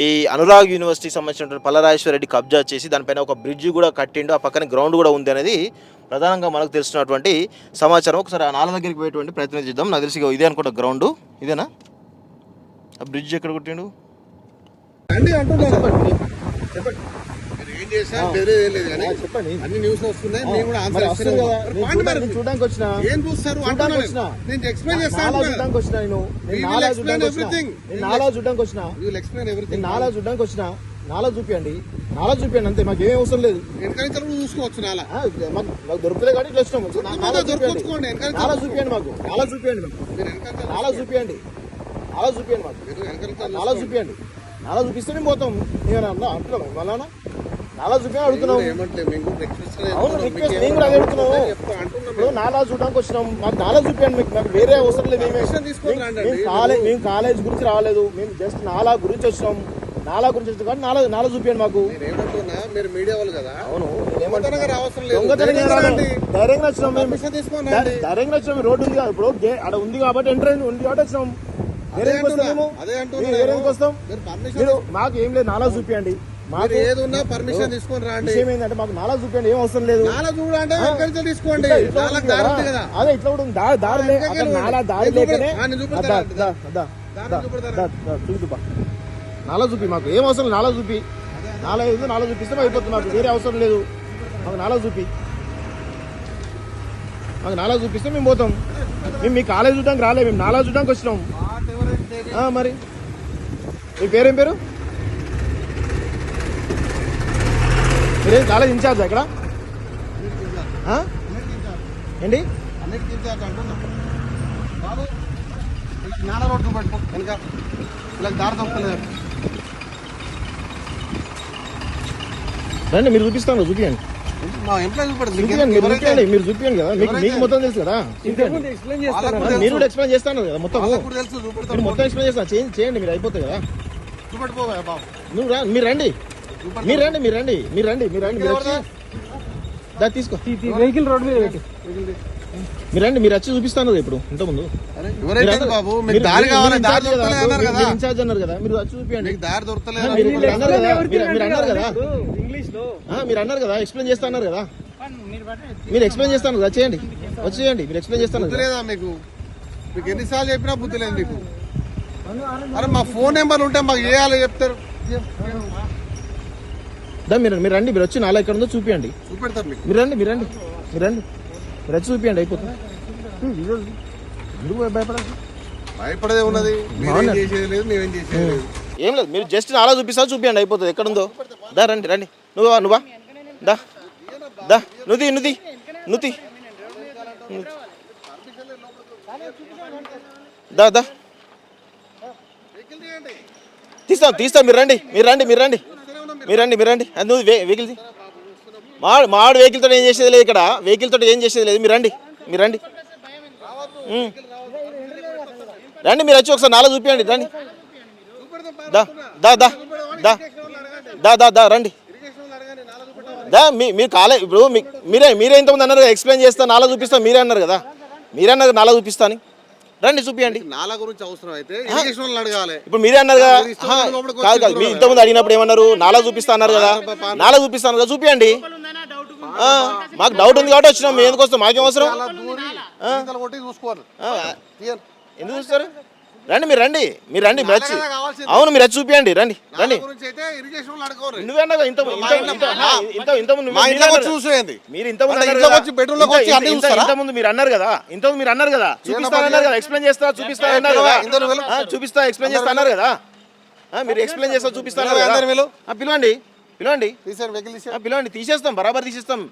ఈ అనురాగ్ యూనివర్సిటీకి సంబంధించినటువంటి పల్లరాజేశ్వరరెడ్డి కబ్జా చేసి దానిపైన ఒక బ్రిడ్జ్ కూడా కట్టిండు, ఆ పక్కన గ్రౌండ్ కూడా ఉంది అనేది ప్రధానంగా మనకు తెలుస్తున్నటువంటి సమాచారం. ఒకసారి ఆ నాలా దగ్గరికి పోయేటువంటి ప్రయత్నం చేద్దాం. నాకు తెలిసి ఇదే అనుకుంటా గ్రౌండ్, ఇదేనా? ఆ బ్రిడ్జ్ ఎక్కడ కొట్టిండు? అండి అంటున్నాను. చెప్పండి మీరు ఏం చేశారు తెలియదు లేదు కానీ చెప్పండి. అన్ని న్యూస్ వస్తున్నాయి. నేను కూడా మరి ఆన్సర్ వస్తుంది కదా, ఇస్తున్నాను. నేను పాయింట్ మరి చూడడానికి వచ్చిన ఏం చూస్తారు చూడడానికి అంటున్నాను. వచ్చిన. నేను ఎక్స్ప్లెయిన్ నాలా చేస్తాను. చూడడానికి వచ్చిన నేను We will నాలా explain చూడడానికి వచ్చిన everything. నేను నాలా చూడడానికి వచ్చిన యూ విల్ ఎక్స్ప్లెయిన్ నేను ఎవ్రీథింగ్. నాలా చూడడానికి వచ్చిన. నాలా చూపియండి, నాలా చూపియండి అంతే, మాకు ఏం అవసరం లేదు. వెనకాల చూసుకోవచ్చు నాలా. మాకు దొరుకుతుంది కాబట్టి ఇట్లా వచ్చినాము. నాలా చూపియండి, దొరకొచ్చుకోండి. వెనకాల నాలా చూపియండి, మాకు నాలా చూపియండి, మీరు వెనకాల నాలా చూపియండి, నాలా చూపియండి మాకు మీరు వెనకాల నాలా చూపియండి. నాలా చూపిస్తే మేము పోతాం. ఏమైనా అన్నా అంటున్నాం మళ్ళా నాలా చూపించని అడుగుతున్నాం. ఏమంటే మీకు రిక్వెస్ట్ అవును, రిక్వెస్ట్ నేను కూడా అదే అడుగుతున్నాము. ఇప్పుడు నాలా చూడడానికి వచ్చినాం, మాకు నాలా చూపించండి. మాకు వేరే అవసరం లేదు. మేము కాలేజ్ గురించి రాలేదు, మేము జస్ట్ నాలా గురించి వచ్చినాం. నాలా గురించి వచ్చినాం కాబట్టి నాలా చూపించండి మాకు. ఏమంటున్నా మీరు మీడియా వాళ్ళు కదా. అవును, దొంగతనంగా రావసరం లేదు. దొంగతనంగా రండి. ధైర్యంగా వచ్చినాం మేము. పర్మిషన్ తీసుకోండి. ధైర్యంగా వచ్చినాం. రోడ్డు ఉంది కదా, ఇప్పుడు అక్కడ ఉంది కాబట్టి ఎంటర్ అయింది ఉంది కాబట్టి వచ్చినాం. వేరే ఎందుకు వస్తాం మేము? అదే అంటున్నా. వేరే ఎందుకు వస్తాం? మీరు పర్మిషన్ మీరు మాకు ఏం లేదు, నాలా చూపియండి. మాకు మీరు ఏది ఉన్నా పర్మిషన్ తీసుకొని రండి. విషయం ఏంటంటే మాకు నాలా చూపియండి, ఏం అవసరం లేదు. నాలా చూడంటే వెనకాల తీసుకోండి. ఇట్లా నాలా ఉంది దారి కదా. ఉంది కదా. అదే ఇట్లా కూడా ఉంది. దారి అక్కడ నాలా దారి లేకనే చూపిపా. నాలా చూపి, మాకు ఏం అవసరం లేదు. నాలా చూపి, నాలా ఏదో నాలా చూపిస్తే అయిపోతుంది. మాకు వేరే అవసరం లేదు. మాకు నాలా చూపి, మాకు నాలా చూపిస్తే మేము పోతాం. మేము మీ కాలేజ్ చూడడానికి రాలేదు, మేము నాలా చూడడానికి వచ్చినాం. మరి మీ పేరేం పేరు? మీరేం కాలేజ్ ఇన్ఛార్జ్ ఇక్కడ? ఏంటి అన్నిటికీ ఇన్ఛార్జ్ అంటున్నా. బాబు నాలా రోడ్డు పట్టుకో వెనక. ఇలా దారి దొక్కలేదు. రండి, మీరు చూపిస్తాను, చూపియండి, మా ఎంప్లాయీ చూపెడతారు. చూపియండి, మీరు చూపియండి, మీరు చూపియండి కదా. మీకు మొత్తం తెలుసు కదా. చూపియండి, మీరు కూడా ఎక్స్ప్లెయిన్ చేస్తాను కదా. మొత్తం తెలుసు మీరు చూపెడతారు. మొత్తం ఎక్స్ప్లెయిన్ చేస్తాను. చేయండి, మీరు అయిపోతాయి కదా. చూపెట్టుకోవా బాబు. మీరు రండి, మీరు వచ్చి దా తీసుకో. వెహికల్ రోడ్ మీద పెట్టి మీరు వచ్చి చూపిస్తాను కదా ఇప్పుడు ఇంతకుముందు. ఎవరైతే బాబు మీకు దారి కావాలి, దారి దొరకలేదు అన్నారు కదా. ఇన్ఛార్జ్ అన్నారు కదా, మీరు వచ్చి చూపియండి. మీకు దారి దొరకలేదు మీరు అన్నారు కదా, ఇంగ్లీష్ లో మీరు అన్నారు కదా, ఎక్స్ప్లెయిన్ చేస్తా అన్నారు కదా. మీరు ఎక్స్ప్లెయిన్ చేస్తాను కదా, చేయండి, వచ్చి చేయండి. మీరు ఎక్స్ప్లెయిన్ చేస్తాను బుద్ధి లేదా మీకు? మీకు ఎన్నిసార్లు చెప్పినా బుద్ధి లేదు మీకు. అరే మా ఫోన్ నెంబర్ ఉంటే మాకు చేయాలి చెప్తారు. మీరు రండి, మీరు వచ్చి నాలా ఎక్కడ ఉందో చూపియండి. చూపెడతారు మీకు. మీరు రండి, మీరు వచ్చి చూపియండి, అయిపోతుంది. ఎందుకు భయపడాలి? భయపడదే ఉన్నది. మీరేం చేసేది లేదు, మేమేం చేసేది లేదు. ఏం లేదు, మీరు జస్ట్ నాలా చూపిస్తా, చూపియండి, అయిపోతుంది. ఎక్కడ ఉందో దా, రండి నువ్వా దా దా నువ్వు దా తీస్తాం. మీరు రండి. అది నువ్వు వెహికల్ మాడు వెహికల్ తోటి ఏం చేసేది లేదు ఇక్కడ. వెహికల్ తోటి ఏం చేసేది లేదు. మీరు రండి. మీరు వచ్చి ఒకసారి నాలా చూపియండి. రండి, దా రండి. మీరు కాలే ఇప్పుడు మీరే ఇంతకుముందు అన్నారు కదా, ఎక్స్ప్లెయిన్ చేస్తా, నాలా చూపిస్తా. మీరే అన్నారు కదా, నాలా చూపిస్తా అని. రండి, చూపియండి. నాలా గురించి అవసరం అయితే ఇరిగేషన్ వాళ్ళని అడగాలి. ఇప్పుడు మీరే అన్నారు కదా. కాదు, మీరు ఇంతకుముందు అడిగినప్పుడు ఏమన్నారు? నాలా చూపిస్తా అన్నారు కదా. చూపియండి. మాకు డౌట్ ఉంది కాబట్టి వచ్చినాం. మేము ఎందుకు వస్తాం? మాకేం అవసరం? కొట్టి చూసుకోవాలి. ఎందుకు చూస్తారు? మీరు రండి. వచ్చి అవును, మీరు వచ్చి చూపియండి. రండి. నువ్వే అన్నావు ఇంతకుముందు మీరు అన్నారు కదా. ఎక్స్ప్లెయిన్ చేస్తా, చూపిస్తా అన్నారు కదా. ఎక్స్ప్లెయిన్ చేస్తా అన్నారు కదా. మీరు ఎక్స్ప్లెయిన్ చేస్తా, చూపిస్తా అన్నారు కదా. పిలవండి, తీసేస్తాం, బరాబర్ తీసేస్తాం.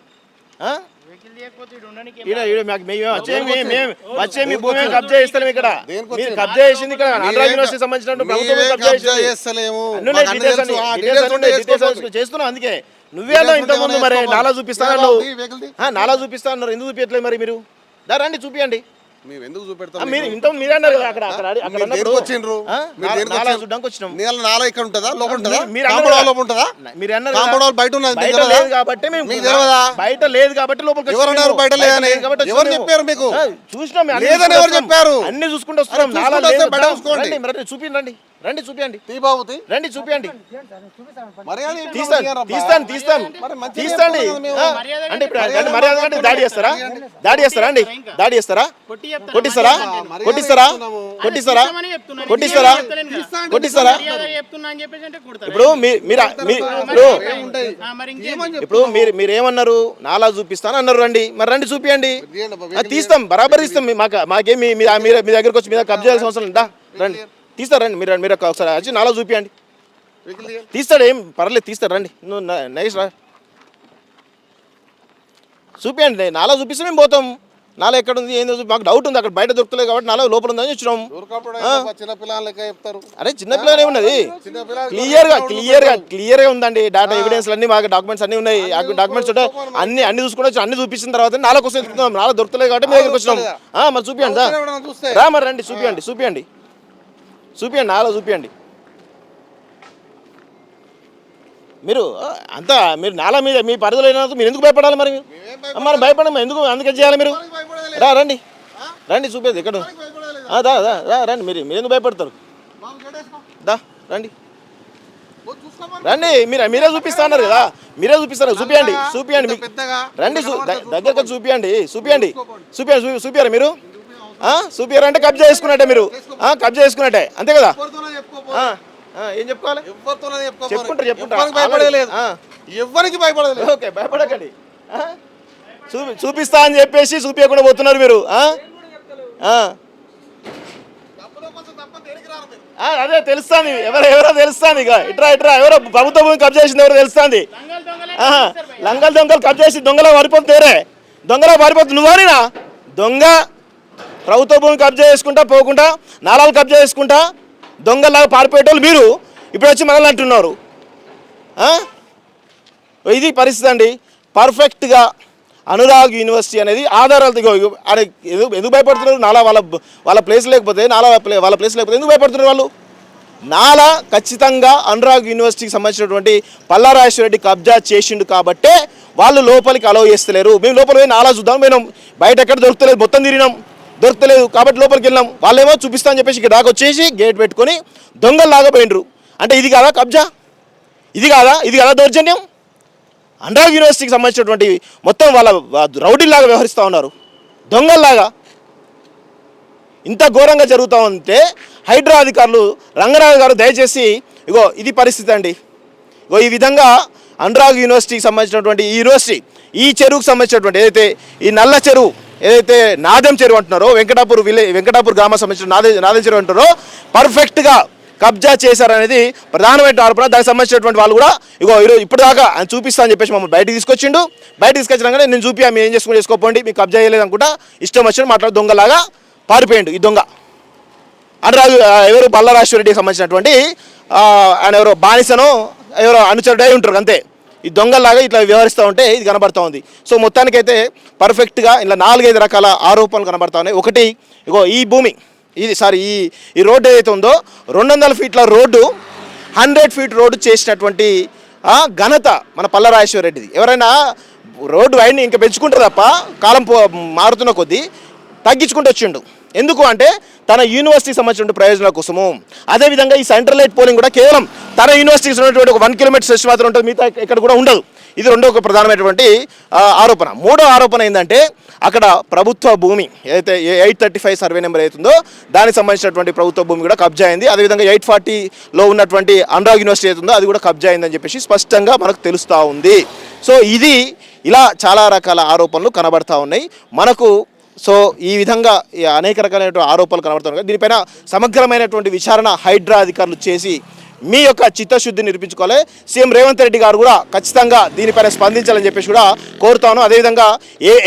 వచ్చే మీ భూమి కబ్జా చేస్తాం ఇక్కడ. కబ్జా చేసింది ఇక్కడ ఆంధ్ర యూనివర్సిటీ సంబంధించిన చేస్తున్నాం. అందుకే నువ్వే ఇంతకుముందు మరి నాలా చూపిస్తాను ఎందుకు చూపించట్లేదు మరి మీరు? రండి, చూపియండి. మేము ఎందుకు చూపెడతాం? మీరు మీరే అన్నారు కదా. అక్కడ చూడడానికి వచ్చినాం. నాలా ఇక్కడ ఉంటుందా? లోపల ఉంటుందా? మీరు అన్నారు బయట ఉన్నది కాబట్టి బయట లేదు కాబట్టి లోపలికి ఎవరన్నారు బయట లేదని? ఎవరు చెప్పారు మీకు? చూసినాం, లేదని ఎవరు చెప్పారు? అన్ని చూసుకుంటూ వస్తున్నాం. చూపించండి, రండి చూపియండి, తీ బాబు తీ. రండి చూపియండి, మర్యాద ఇవ్వు. తీస్తాండి. అంటే ఇప్పుడు అంటే మర్యాద అంటే దాడి చేస్తారా అండి? దాడి చేస్తారా? కొట్టిస్తారా? ఇప్పుడు మీరేమన్నారు? నాలా చూపిస్తాను అన్నారు. రండి మరి, రండి చూపియండి. తీస్తాం, బరాబర్ ఇస్తాం. మాకేం మీ దగ్గరకు వచ్చి మీద కబ్జా చేయాల్సిన అవసరం లేదా? రండి తీస్తారండి. మీరు ఒకసారి వచ్చి నాలా చూపియండి. తీస్తాడు, ఏం పర్లేదు, తీస్తాడు. రండి, నువ్వు నైస్ రా, చూపియండి. నాలా చూపిస్తే మేము పోతాం. నాలా ఎక్కడ ఉంది ఏందో మాకు డౌట్ ఉంది. అక్కడ బయట దొరుకుతలేదు కాబట్టి నాలా లోపల ఉందని వచ్చినాం. అరే చిన్నపిల్లలు ఏమున్నది? క్లియర్గా ఉందండి. డేటా ఎవిడెన్స్ అన్ని మాకు డాక్యుమెంట్స్ అన్ని ఉన్నాయి. డాక్యుమెంట్స్ ఉంటే అన్ని చూసుకుని వచ్చి అన్ని చూపించిన తర్వాత నాలా కోసం ఎత్తుకున్నాం. నాలా దొరుకుతలేదు కాబట్టి మీ దగ్గరికి వచ్చినాం. మరి చూపియండి రా, మరి రండి చూపియండి నాలా చూపియండి. మీరు అంతా మీరు నాలా మీద మీ పరిధిలో అయినందుకు మీరు ఎందుకు భయపడాలి? మరి మరి భయపడము ఎందుకు? అందుకే చేయాలి మీరు. రండి చూపేది ఇక్కడ రండి. మీరు ఎందుకు భయపడతారు? రండి మీరే చూపిస్తా అన్నారు కదా, మీరే చూపిస్తారు. చూపియండి రండి, దగ్గరకు చూపియారు మీరు. చూపియారు అంటే కబ్జా చేసుకున్నట్టే, మీరు కబ్జా చేసుకున్నట్టే, అంతే కదా? ఏం చెప్పుకోవాలి? ఎవరికి భయపడలేదు. ఓకే, భయపడకండి. చూపిస్తా అని చెప్పేసి చూపించకుండా పోతున్నారు మీరు. అదే తెలుస్తుంది, ఎవరో తెలుస్తుంది. ఇక ఇట్రా ఎవరో ప్రభుత్వ భూమి కబ్జా చేసింది ఎవరో తెలుస్తుంది. లంగల్ దొంగలు కబ్జా చేసి దొంగలా పారిపోతుంది. నువ్వనినా దొంగ? ప్రభుత్వ భూమి కబ్జా చేసుకుంటా పోకుండా నాలాలు కబ్జా చేసుకుంటా దొంగలాగా పారిపోయేటోళ్ళు మీరు ఇప్పుడు వచ్చి మనల్ని అంటున్నారు. ఇది పరిస్థితి అండి. పర్ఫెక్ట్గా అనురాగ్ యూనివర్సిటీ అనేది ఆధారాలతో ఎందుకు భయపడుతున్నారు? నాలా వాళ్ళ ప్లేస్ లేకపోతే వాళ్ళ ప్లేస్ లేకపోతే ఎందుకు భయపడుతున్నారు వాళ్ళు? నాలా ఖచ్చితంగా అనురాగ్ యూనివర్సిటీకి సంబంధించినటువంటి పల్లా రాజేశ్వర రెడ్డి కబ్జా చేసిండు కాబట్టే వాళ్ళు లోపలికి అలౌ చేస్తలేరు. మేము లోపలికి పోయి నాలా చూద్దాం, మేము బయట ఎక్కడ దొరుకుతలేదు, మొత్తం తిరిగినాం, దొరకలేదు కాబట్టి లోపలికి వెళ్ళాం. వాళ్ళేమో చూపిస్తా అని చెప్పేసి ఇక్కడ దాకా వచ్చేసి గేట్ పెట్టుకొని దొంగల్లాగా పోయినరు. అంటే ఇది కాదా కబ్జా? ఇది కాదా దౌర్జన్యం? అనురాగ్ యూనివర్సిటీకి సంబంధించినటువంటి మొత్తం వాళ్ళ రౌడీలాగా వ్యవహరిస్తూ ఉన్నారు, దొంగల్లాగా. ఇంత ఘోరంగా జరుగుతూ ఉంటే హైడ్రా అధికారులు రంగరాజు గారు దయచేసి ఇది పరిస్థితి అండి. ఈ విధంగా అనురాగ్ యూనివర్సిటీకి సంబంధించినటువంటి ఈ యూనివర్సిటీ ఈ చెరువుకు సంబంధించినటువంటి ఏదైతే ఈ నల్ల చెరువు ఏదైతే నాదెం చెరువు అంటున్నారో వెంకటాపూర్ గ్రామం సంబంధించిన నాదెం చెరువు అంటారో పర్ఫెక్ట్గా కబ్జా చేశారనేది ప్రధానమైన ఆరోపణ. దానికి సంబంధించినటువంటి వాళ్ళు కూడా ఈరోజు ఇప్పటిదాకా ఆయన చూపిస్తా అని చెప్పేసి మమ్మల్ని బయటకు తీసుకొచ్చిండు. బయటకు తీసుకొచ్చినాకనే నేను చూపి మీరు ఏం చేసుకోపోండి, మీకు కబ్జా చేయలేదు అనుకుంటా ఇష్టం వచ్చినట్టు మాట్లాడు దొంగలాగా పారిపోయిండు ఈ దొంగ. అనురాగ్ ఎవరు పల్లా రాజేశ్వర రెడ్డికి సంబంధించినటువంటి ఆయన ఎవరో బానిసనో ఎవరో అనుచరుడై ఉంటారు అంతే. ఈ దొంగలాగా ఇట్లా వ్యవహరిస్తూ ఉంటే ఇది కనబడతా ఉంది. సో మొత్తానికైతే పర్ఫెక్ట్గా ఇలా 4-5 రకాల ఆరోపణలు కనబడతా ఉన్నాయి. ఒకటి ఈ భూమి ఈ రోడ్డు ఏదైతే ఉందో 200 ఫీట్ల రోడ్డు 100 ఫీట్ రోడ్డు చేసినటువంటి ఘనత మన పల్లా రాజేశ్వర రెడ్డిది. ఎవరైనా రోడ్డు వైడ్ని ఇంకా పెంచుకుంటారు తప్ప కాలం మారుతున్న కొద్దీ తగ్గించుకుంటూ వచ్చిండు. ఎందుకు అంటే తన యూనివర్సిటీకి సంబంధించిన ప్రయోజనాల కోసము. అదేవిధంగా ఈ సెంట్రలైట్ పోలింగ్ కూడా కేవలం తన యూనివర్సిటీకి ఉన్నటువంటి ఒక 1 కిలోమీటర్ స్ట్రెచ్ మాత్రం ఉంటుంది, మిగతా ఇక్కడ కూడా ఉండదు. ఇది రెండో ఒక ప్రధానమైనటువంటి ఆరోపణ. మూడో ఆరోపణ ఏంటంటే అక్కడ ప్రభుత్వ భూమి ఏదైతే 835 సర్వే నెంబర్ అవుతుందో దానికి సంబంధించినటువంటి ప్రభుత్వ భూమి కూడా కబ్జా అయింది. అదేవిధంగా 840లో ఉన్నటువంటి అనురాగ్ యూనివర్సిటీ అవుతుందో అది కూడా కబ్జా అయిందని చెప్పేసి స్పష్టంగా మనకు తెలుస్తూ ఉంది. సో ఇది ఇలా చాలా రకాల ఆరోపణలు కనబడతా ఉన్నాయి మనకు. సో ఈ విధంగా అనేక రకాలైనటువంటి ఆరోపణలు కనబడుతున్నాయి. దీనిపైన సమగ్రమైనటువంటి విచారణ హైడ్రా అధికారులు చేసి మీ యొక్క చిత్తశుద్ధి నిరూపించుకోవాలి. సీఎం రేవంత్ రెడ్డి గారు కూడా ఖచ్చితంగా దీనిపైన స్పందించాలని చెప్పేసి కూడా కోరుతాను. అదేవిధంగా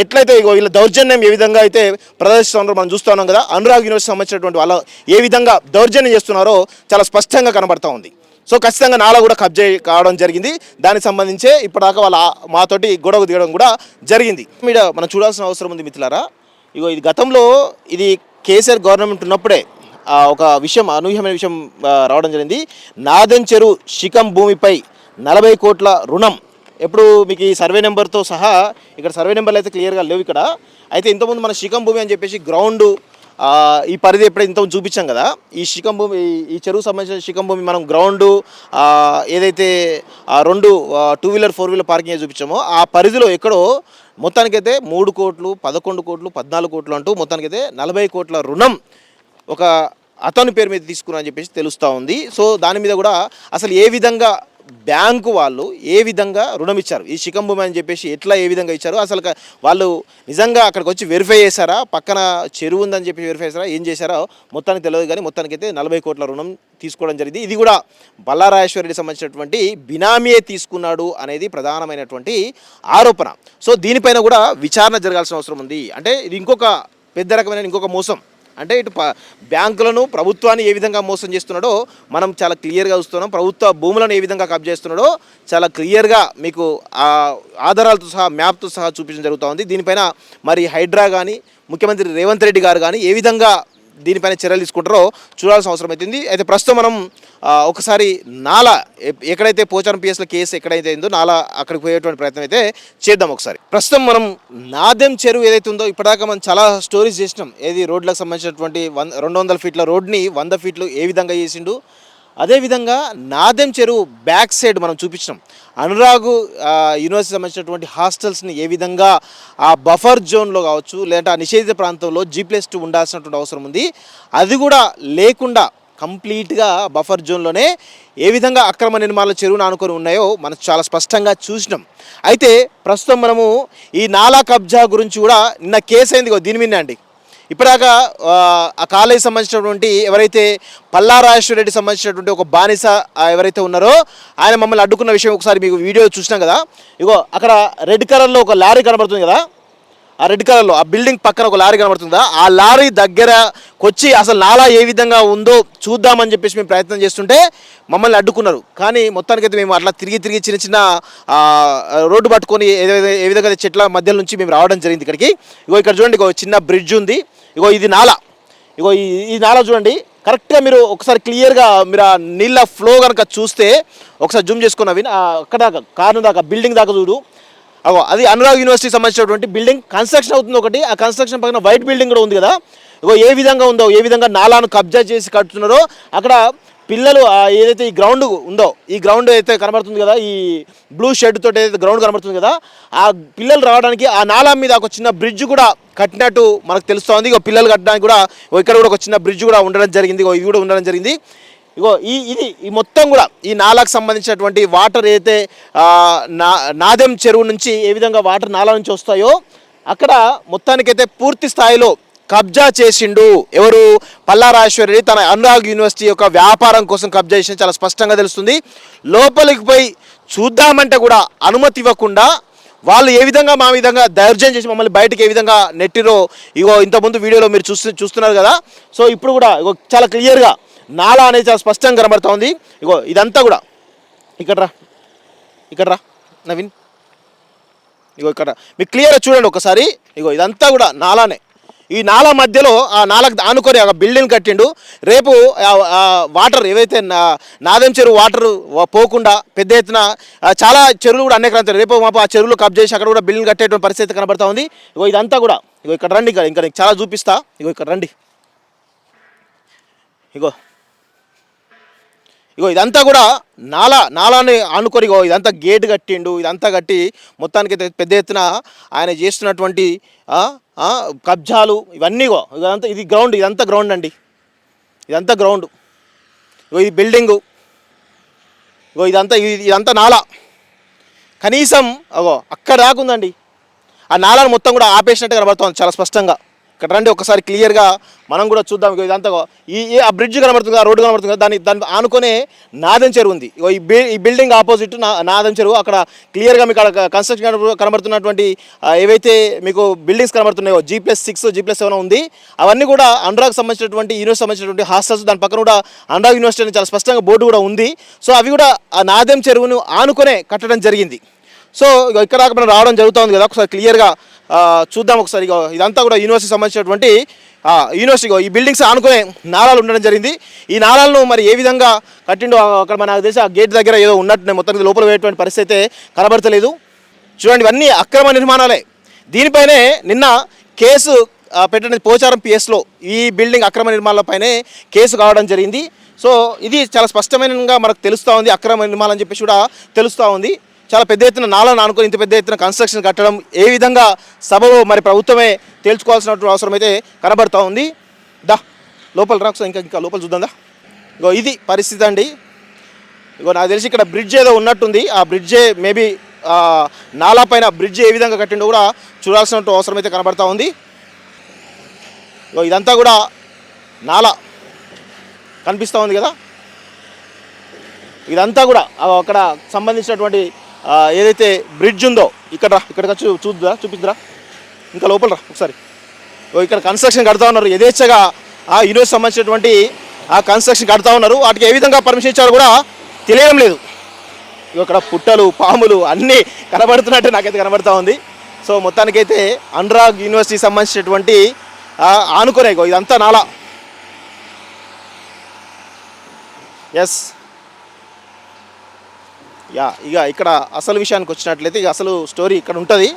ఎట్లయితే వీళ్ళ దౌర్జన్యం ఏ విధంగా అయితే ప్రదర్శిస్తున్నారో మనం చూస్తూ ఉన్నాం కదా, అనురాగ్ యూనివర్సిటీ సంబంధించినటువంటి వాళ్ళు ఏ విధంగా దౌర్జన్యం చేస్తున్నారో చాలా స్పష్టంగా కనబడతా ఉంది. సో ఖచ్చితంగా నాలా కూడా కబ్జా కావడం జరిగింది. దానికి సంబంధించే ఇప్పటిదాకా వాళ్ళ మాతోటి గొడవ దిగడం కూడా జరిగింది. మీద మనం చూడాల్సిన అవసరం ఉంది మిత్రులారా. ఇది గతంలో ఇది కేసీఆర్ గవర్నమెంట్ ఉన్నప్పుడే ఒక విషయం అనూహ్యమైన విషయం రావడం జరిగింది. నాదెం చెరువు శిఖం భూమిపై 40 కోట్ల రుణం. ఎప్పుడు మీకు ఈ సర్వే నెంబర్తో సహా ఇక్కడ సర్వే నెంబర్లు అయితే క్లియర్గా లేవు ఇక్కడ. అయితే ఇంతకుముందు మన శిఖం భూమి అని చెప్పేసి గ్రౌండ్ ఈ పరిధి ఎప్పుడైతే ఇంత చూపించాం కదా, ఈ శిఖం భూమి, ఈ చెరువు సంబంధించిన శిఖం భూమి మనం గ్రౌండ్ ఏదైతే 2 2-వీలర్ 4-వీలర్ పార్కింగ్ చూపించామో ఆ పరిధిలో ఎక్కడో మొత్తానికైతే 3 కోట్లు 11 కోట్లు 14 కోట్లు అంటూ మొత్తానికైతే 40 కోట్ల రుణం ఒక అతని పేరు మీద తీసుకున్నా అని చెప్పేసి తెలుస్తూ ఉంది. సో దాని మీద కూడా అసలు ఏ విధంగా బ్యాంకు వాళ్ళు ఏ విధంగా రుణం ఇచ్చారు, ఈ శిఖం భూమి అని చెప్పేసి ఎట్లా ఏ విధంగా ఇచ్చారు, అసలు వాళ్ళు నిజంగా అక్కడికి వచ్చి వెరిఫై చేశారా, పక్కన చెరువు ఉందని చెప్పి వెరిఫై చేశారా, ఏం చేశారో మొత్తానికి తెలియదు. కానీ మొత్తానికైతే 40 కోట్ల రుణం తీసుకోవడం జరిగింది. ఇది కూడా బల్లారాజేశ్వరరెడ్డి సంబంధించినటువంటి బినామీయే తీసుకున్నాడు అనేది ప్రధానమైనటువంటి ఆరోపణ. సో దీనిపైన కూడా విచారణ జరగాల్సిన అవసరం ఉంది. అంటే ఇది ఇంకొక పెద్ద రకమైన ఇంకొక మోసం. అంటే ఇటు బ్యాంకులను ప్రభుత్వాన్ని ఏ విధంగా మోసం చేస్తున్నాడో మనం చాలా క్లియర్గా చూస్తున్నాం. ప్రభుత్వ భూములను ఏ విధంగా కబ్జా చేస్తున్నాడో చాలా క్లియర్గా మీకు ఆధారాలతో సహా మ్యాప్తో సహా చూపించడం జరుగుతూ ఉంది. దీనిపైన మరి హైడ్రా కానీ ముఖ్యమంత్రి రేవంత్ రెడ్డి గారు కానీ ఏ విధంగా దీనిపైన చర్యలు తీసుకుంటారో చూడాల్సిన అవసరం అవుతుంది. అయితే ప్రస్తుతం మనం ఒకసారి నాలా ఎక్కడైతే పోచారం పిఎస్లో కేసు ఎక్కడైతే అయిందో నాలా అక్కడికి పోయేటువంటి ప్రయత్నం అయితే చేద్దాం. ఒకసారి ప్రస్తుతం మనం నాదెం చెరువు ఏదైతే ఉందో ఇప్పటిదాకా మనం చాలా స్టోరీస్ చేసినాం. ఏది రోడ్లకు సంబంధించినటువంటి 200 ఫీట్ల రోడ్ని 100 ఫీట్లు ఏ విధంగా చేసిండు, అదేవిధంగా నాదెం చెరువు బ్యాక్ సైడ్ మనం చూపించినాం. అనురాగ్ యూనివర్సిటీ సంబంధించినటువంటి హాస్టల్స్ని ఏ విధంగా ఆ బఫర్ జోన్లో కావచ్చు లేదంటే ఆ నిషేధిత ప్రాంతంలో G+2 ఉండాల్సినటువంటి అవసరం ఉంది. అది కూడా లేకుండా కంప్లీట్గా బఫర్ జోన్లోనే ఏ విధంగా అక్రమ నిర్మాణాల చెరువును ఆనుకొని ఉన్నాయో మనం చాలా స్పష్టంగా చూసినాం. అయితే ప్రస్తుతం మనము ఈ నాలా కబ్జా గురించి కూడా నిన్న కేసు అయింది దీని మీద అండి. ఇప్పటిదాకా ఆ కాలేజీ సంబంధించినటువంటి ఎవరైతే బల్లారాజేశ్వరరెడ్డి సంబంధించినటువంటి ఒక బానిస ఎవరైతే ఉన్నారో ఆయన మమ్మల్ని అడ్డుకున్న విషయం ఒకసారి మీకు వీడియో చూసినాం కదా. ఇగో అక్కడ రెడ్ కలర్లో ఒక లారీ కనబడుతుంది కదా, ఆ రెడ్ కలర్లో ఆ బిల్డింగ్ పక్కన ఒక లారీ కనబడుతుందా, ఆ లారీ దగ్గరకు వచ్చి అసలు నాలా ఏ విధంగా ఉందో చూద్దామని చెప్పేసి మేము ప్రయత్నం చేస్తుంటే మమ్మల్ని అడ్డుకున్నారు. కానీ మొత్తానికైతే మేము అట్లా తిరిగి చిన్న చిన్న రోడ్డు పట్టుకొని ఏ విధంగా చెట్ల మధ్య నుంచి మేము రావడం జరిగింది ఇక్కడికి. ఇగో ఇక్కడ చూడండి, ఇగో చిన్న బ్రిడ్జ్ ఉంది. ఇగో ఇది నాలా, ఇగో ఈ నాలా చూడండి కరెక్ట్గా మీరు ఒకసారి క్లియర్గా మీరు ఆ నీళ్ళ ఫ్లో కనుక చూస్తే ఒకసారి జూమ్ చేసుకున్నవి అక్కడ దాకా కారణం దాకా బిల్డింగ్ దాకా చూడు. అగో అది అనురాగ్ యూనివర్సిటీ సంబంధించినటువంటి బిల్డింగ్ కన్స్ట్రక్షన్ అవుతుంది ఒకటి, ఆ కన్స్ట్రక్షన్ పక్కన వైట్ బిల్డింగ్ కూడా ఉంది కదా. ఇగో ఏ విధంగా ఉందో, ఏ విధంగా నాలాను కబ్జా చేసి కడుతున్నారో అక్కడ పిల్లలు ఏదైతే ఈ గ్రౌండ్ ఉందో, ఈ గ్రౌండ్ అయితే కనబడుతుంది కదా, ఈ బ్లూ షెడ్ తోటి ఏదైతే గ్రౌండ్ కనబడుతుంది కదా, ఆ పిల్లలు రావడానికి ఆ నాలా మీద ఒక చిన్న బ్రిడ్జ్ కూడా కట్టినట్టు మనకు తెలుస్తోంది. ఇగో పిల్లలు కట్టడానికి కూడా ఇక్కడ కూడా ఒక చిన్న బ్రిడ్జ్ కూడా ఉండడం జరిగింది. ఇగో ఇది కూడా ఉండడం జరిగింది. ఇగో ఈ మొత్తం కూడా ఈ నాలాకు సంబంధించినటువంటి వాటర్ ఏదైతే నాదెం చెరువు నుంచి ఏ విధంగా వాటర్ నాలా నుంచి వస్తాయో అక్కడ మొత్తానికైతే పూర్తి స్థాయిలో కబ్జా చేసిండు ఎవరు, బల్లారాజేశ్వరరెడ్డి తన అనురాగ్ యూనివర్సిటీ యొక్క వ్యాపారం కోసం కబ్జా చేసిన చాలా స్పష్టంగా తెలుస్తుంది. లోపలికి పోయి చూద్దామంటే కూడా అనుమతి ఇవ్వకుండా వాళ్ళు ఏ విధంగా మా విధంగా దౌర్జన్యం చేసి మమ్మల్ని బయటకు ఏ విధంగా నెట్టిరో ఇగో ఇంతకుముందు వీడియోలో మీరు చూస్తున్నారు కదా. సో ఇప్పుడు కూడా ఇగో చాలా క్లియర్గా నాలా అనేది చాలా స్పష్టంగా కనబడుతూ ఉంది. ఇగో ఇదంతా కూడా ఇక్కడ రా నవీన్, ఇగో ఇక్కడ మీకు క్లియర్గా చూడండి ఒకసారి. ఇగో ఇదంతా కూడా నాలానే. ఈ నాలా మధ్యలో ఆ నాలకు ఆనుకొని ఒక బిల్డింగ్ కట్టిండు. రేపు వాటర్ ఏవైతే నాదెం చెరువు వాటర్ పోకుండా పెద్ద ఎత్తున చాలా చెరువులు కూడా అనేక రంతారు. రేపు మాపు ఆ చెరువులు కబ్జా చేసి అక్కడ కూడా బిల్డింగ్ కట్టేటువంటి పరిస్థితి కనబడతా ఉంది. ఇగో ఇదంతా కూడా ఇగో ఇక్కడ రండి, ఇంకా నీకు చాలా చూపిస్తా. ఇగో ఇక్కడ రండి, ఇగో ఇదంతా కూడా నాలాని ఆనుకొని ఇగో ఇదంతా గేట్ కట్టిండు. ఇదంతా కట్టి మొత్తానికి పెద్ద ఎత్తున ఆయన చేస్తున్నటువంటి కబ్జాలు ఇవన్నీ ఇదంతా ఇది గ్రౌండ్, ఇదంతా గ్రౌండ్ అండి, ఇదంతా గ్రౌండ్. ఇగో ఇది బిల్డింగు, ఇగో ఇదంతా నాలా. కనీసం అగో అక్కడ దాకుందండి. ఆ నాలాను మొత్తం కూడా ఆపేసినట్టు కనబడుతుంది చాలా స్పష్టంగా. ఇక్కడ రండి ఒకసారి క్లియర్గా మనం కూడా చూద్దాం. ఇదంతా ఆ బ్రిడ్జ్ కనబడుతుంది, ఆ రోడ్డు కనబడుతుంది కదా, దాన్ని ఆనుకొనే నాదెం చెరువు ఉంది. ఈ బిల్డింగ్ ఆపోజిట్ నాదెం చెరువు. అక్కడ క్లియర్గా మీకు అక్కడ కన్స్ట్రక్షన్ కనబడుతున్నటువంటి ఏవైతే మీకు బిల్డింగ్స్ కనబడుతున్నాయో G+6 G+7 ఉంది. అవన్నీ కూడా అనురాగ్ సంబంధించినటువంటి యూనివర్సిటీ సంబంధించినటువంటి హాస్టల్స్. దాని పక్కన కూడా అనురాగ్ యూనివర్సిటీ అని చాలా స్పష్టంగా బోర్డు కూడా ఉంది. సో అవి కూడా ఆ నాదెం చెరువును ఆనుకొనే కట్టడం జరిగింది. సో ఇక్కడ దాకా మనం రావడం జరుగుతుంది కదా, ఒకసారి క్లియర్గా చూద్దాం ఒకసారి. ఇదంతా కూడా యూనివర్సిటీ సంబంధించినటువంటి యూనివర్సిటీ. ఈ బిల్డింగ్స్ ఆనుకునే నాలాలు ఉండడం జరిగింది. ఈ నాలాలను మరి ఏ విధంగా కట్టిండో అక్కడ మనకు తెలిసి ఆ గేట్ దగ్గర ఏదో ఉన్నట్టు మొత్తం లోపల పోయేటువంటి పరిస్థితి అయితే కనబడతలేదు. చూడండి ఇవన్నీ అక్రమ నిర్మాణాలే. దీనిపైనే నిన్న కేసు పెట్టిన పోచారం పిఎస్లో ఈ బిల్డింగ్ అక్రమ నిర్మాణాలపైనే కేసు కావడం జరిగింది. సో ఇది చాలా స్పష్టమైనగా మనకు తెలుస్తూ ఉంది, అక్రమ నిర్మాణం అని చెప్పేసి కూడా తెలుస్తూ ఉంది. చాలా పెద్ద ఎత్తున నాలను అనుకుని ఇంత పెద్ద ఎత్తున కన్స్ట్రక్షన్ కట్టడం ఏ విధంగా సభలో మరి ప్రభుత్వమే తేల్చుకోవాల్సినటువంటి అవసరం అయితే కనబడుతూ ఉంది. లోపల రాకు ఇంకా లోపల చూద్దాం. ఇగో ఇది పరిస్థితి అండి. ఇగో నాకు తెలిసి ఇక్కడ బ్రిడ్జ్ ఏదో ఉన్నట్టుంది. ఆ బ్రిడ్జే మేబీ నాలా పైన బ్రిడ్జ్ ఏ విధంగా కట్టిండో కూడా చూడాల్సిన అవసరం అయితే కనబడతా ఉంది. ఇగో ఇదంతా కూడా నాలా కనిపిస్తూ ఉంది కదా. ఇదంతా కూడా అక్కడ సంబంధించినటువంటి ఏదైతే బ్రిడ్జ్ ఉందో ఇక్కడికి వచ్చి చూపిద్దురా, ఇంకా లోపల రా ఒకసారి. ఇక్కడ కన్స్ట్రక్షన్ కడతా ఉన్నారు యథేచ్ఛగా. ఆ యూనివర్సిటీ సంబంధించినటువంటి ఆ కన్స్ట్రక్షన్ కడతా ఉన్నారు. వాటికి ఏ విధంగా పర్మిషన్ ఇచ్చారో కూడా తెలియడం లేదు. ఇక్కడ పుట్టలు పాములు అన్నీ కనబడుతున్నట్టు నాకైతే కనబడతా ఉంది. సో మొత్తానికైతే అనురాగ్ యూనివర్సిటీకి సంబంధించినటువంటి ఆనుకునే ఇదంతా నాలా. ఎస్ ఇక ఇక్కడ అసలు విషయానికి వచ్చినట్లయితే ఇక అసలు స్టోరీ ఇక్కడ ఉంటుంది.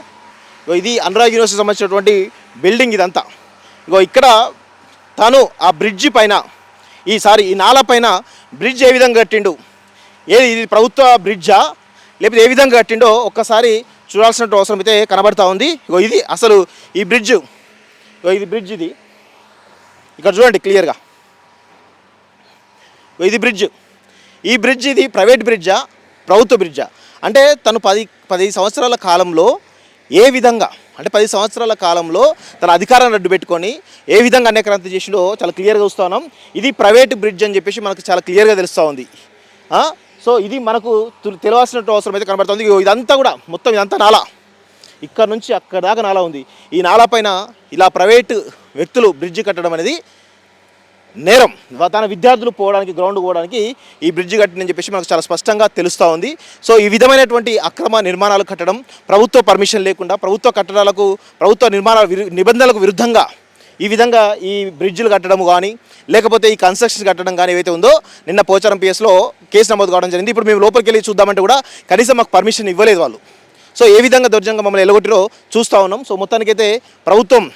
ఇది అనురాగ్ యూనివర్సిటీకి సంబంధించినటువంటి బిల్డింగ్ ఇదంతా. ఇక్కడ తను ఆ బ్రిడ్జి పైన ఈ నాలా పైన బ్రిడ్జ్ ఏ విధంగా కట్టిండు, ఇది ప్రభుత్వ బ్రిడ్జా లేకపోతే ఏ విధంగా కట్టిండో ఒక్కసారి చూడాల్సిన అవసరం అయితే కనబడతా ఉంది. ఇది అసలు ఈ బ్రిడ్జ్, ఇది బ్రిడ్జ్, ఇది ఇక్కడ చూడండి క్లియర్గా. ఇది బ్రిడ్జ్, ఈ బ్రిడ్జ్ ఇది ప్రైవేట్ బ్రిడ్జా ప్రభుత్వ బ్రిడ్జా అంటే తను 10 సంవత్సరాల కాలంలో ఏ విధంగా అంటే 10 సంవత్సరాల కాలంలో తన అధికారాన్ని అడ్డు పెట్టుకొని ఏ విధంగా అనేకరంత చేసిండో చాలా క్లియర్గా చూస్తూ ఉన్నాం. ఇది ప్రైవేట్ బ్రిడ్జ్ అని చెప్పేసి మనకు చాలా క్లియర్గా తెలుస్తూ ఉంది. సో ఇది మనకు తెలియాల్సినట్టు అవసరం అయితే కనబడుతుంది. ఇదంతా కూడా మొత్తం ఇదంతా నాలా, ఇక్కడ నుంచి అక్కడ దాకా నాలా ఉంది. ఈ నాలా పైన ఇలా ప్రైవేటు వ్యక్తులు బ్రిడ్జి కట్టడం అనేది నేరం. తన విద్యార్థులు పోవడానికి గ్రౌండ్ పోవడానికి ఈ బ్రిడ్జి కట్టిందని చెప్పేసి మనకు చాలా స్పష్టంగా తెలుస్తూ ఉంది. సో ఈ విధమైనటువంటి అక్రమ నిర్మాణాలు కట్టడం ప్రభుత్వ పర్మిషన్ లేకుండా ప్రభుత్వ కట్టడాలకు ప్రభుత్వ నిబంధనలకు విరుద్ధంగా ఈ విధంగా ఈ బ్రిడ్జిలు కట్టడం కానీ లేకపోతే ఈ కన్స్ట్రక్షన్ కట్టడం కానీ ఏవైతే ఉందో నిన్న పోచారం పిఎస్లో కేసు నమోదు కావడం జరిగింది. ఇప్పుడు మేము లోపలికి వెళ్ళి చూద్దామంటే కూడా కనీసం మాకు పర్మిషన్ ఇవ్వలేదు వాళ్ళు. సో ఏ విధంగా దౌర్జంగా మమ్మల్ని ఎలగొట్టిరో చూస్తూ ఉన్నాం. సో మొత్తానికైతే ప్రభుత్వం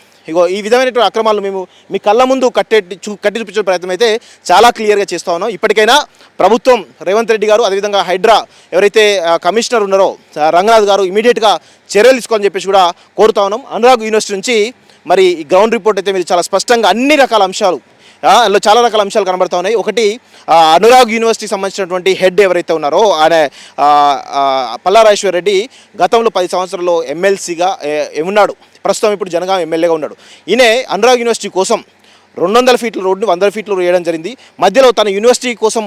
ఈ విధమైనటువంటి అక్రమాలు మేము మీ కళ్ళ ముందు కట్టి చూపించే ప్రయత్నం అయితే చాలా క్లియర్గా చేస్తూ ఉన్నాం. ఇప్పటికైనా ప్రభుత్వం రేవంత్ రెడ్డి గారు అదేవిధంగా హైడ్రా ఎవరైతే కమిషనర్ ఉన్నారో రంగనాథ్ గారు ఇమీడియట్గా చర్యలు తీసుకోవాలని చెప్పేసి కూడా కోరుతా ఉన్నాం. అనురాగ్ యూనివర్సిటీ నుంచి మరి ఈ గ్రౌండ్ రిపోర్ట్ అయితే మీరు చాలా స్పష్టంగా అన్ని రకాల అంశాలు అందులో చాలా రకాల అంశాలు కనబడతా ఉన్నాయి. ఒకటి అనురాగ్ యూనివర్సిటీకి సంబంధించినటువంటి హెడ్ ఎవరైతే ఉన్నారో ఆయన పల్లారాజేశ్వర్ రెడ్డి గతంలో 10 సంవత్సరాల్లో ఎమ్మెల్సీగా ఉన్నాడు. ప్రస్తుతం ఇప్పుడు జనగాం ఎమ్మెల్యేగా ఉన్నాడు. ఈయన అనురాగ్ యూనివర్సిటీ కోసం 200 ఫీట్ల రోడ్డుని 100 ఫీట్లు వేయడం జరిగింది. మధ్యలో తన యూనివర్సిటీ కోసం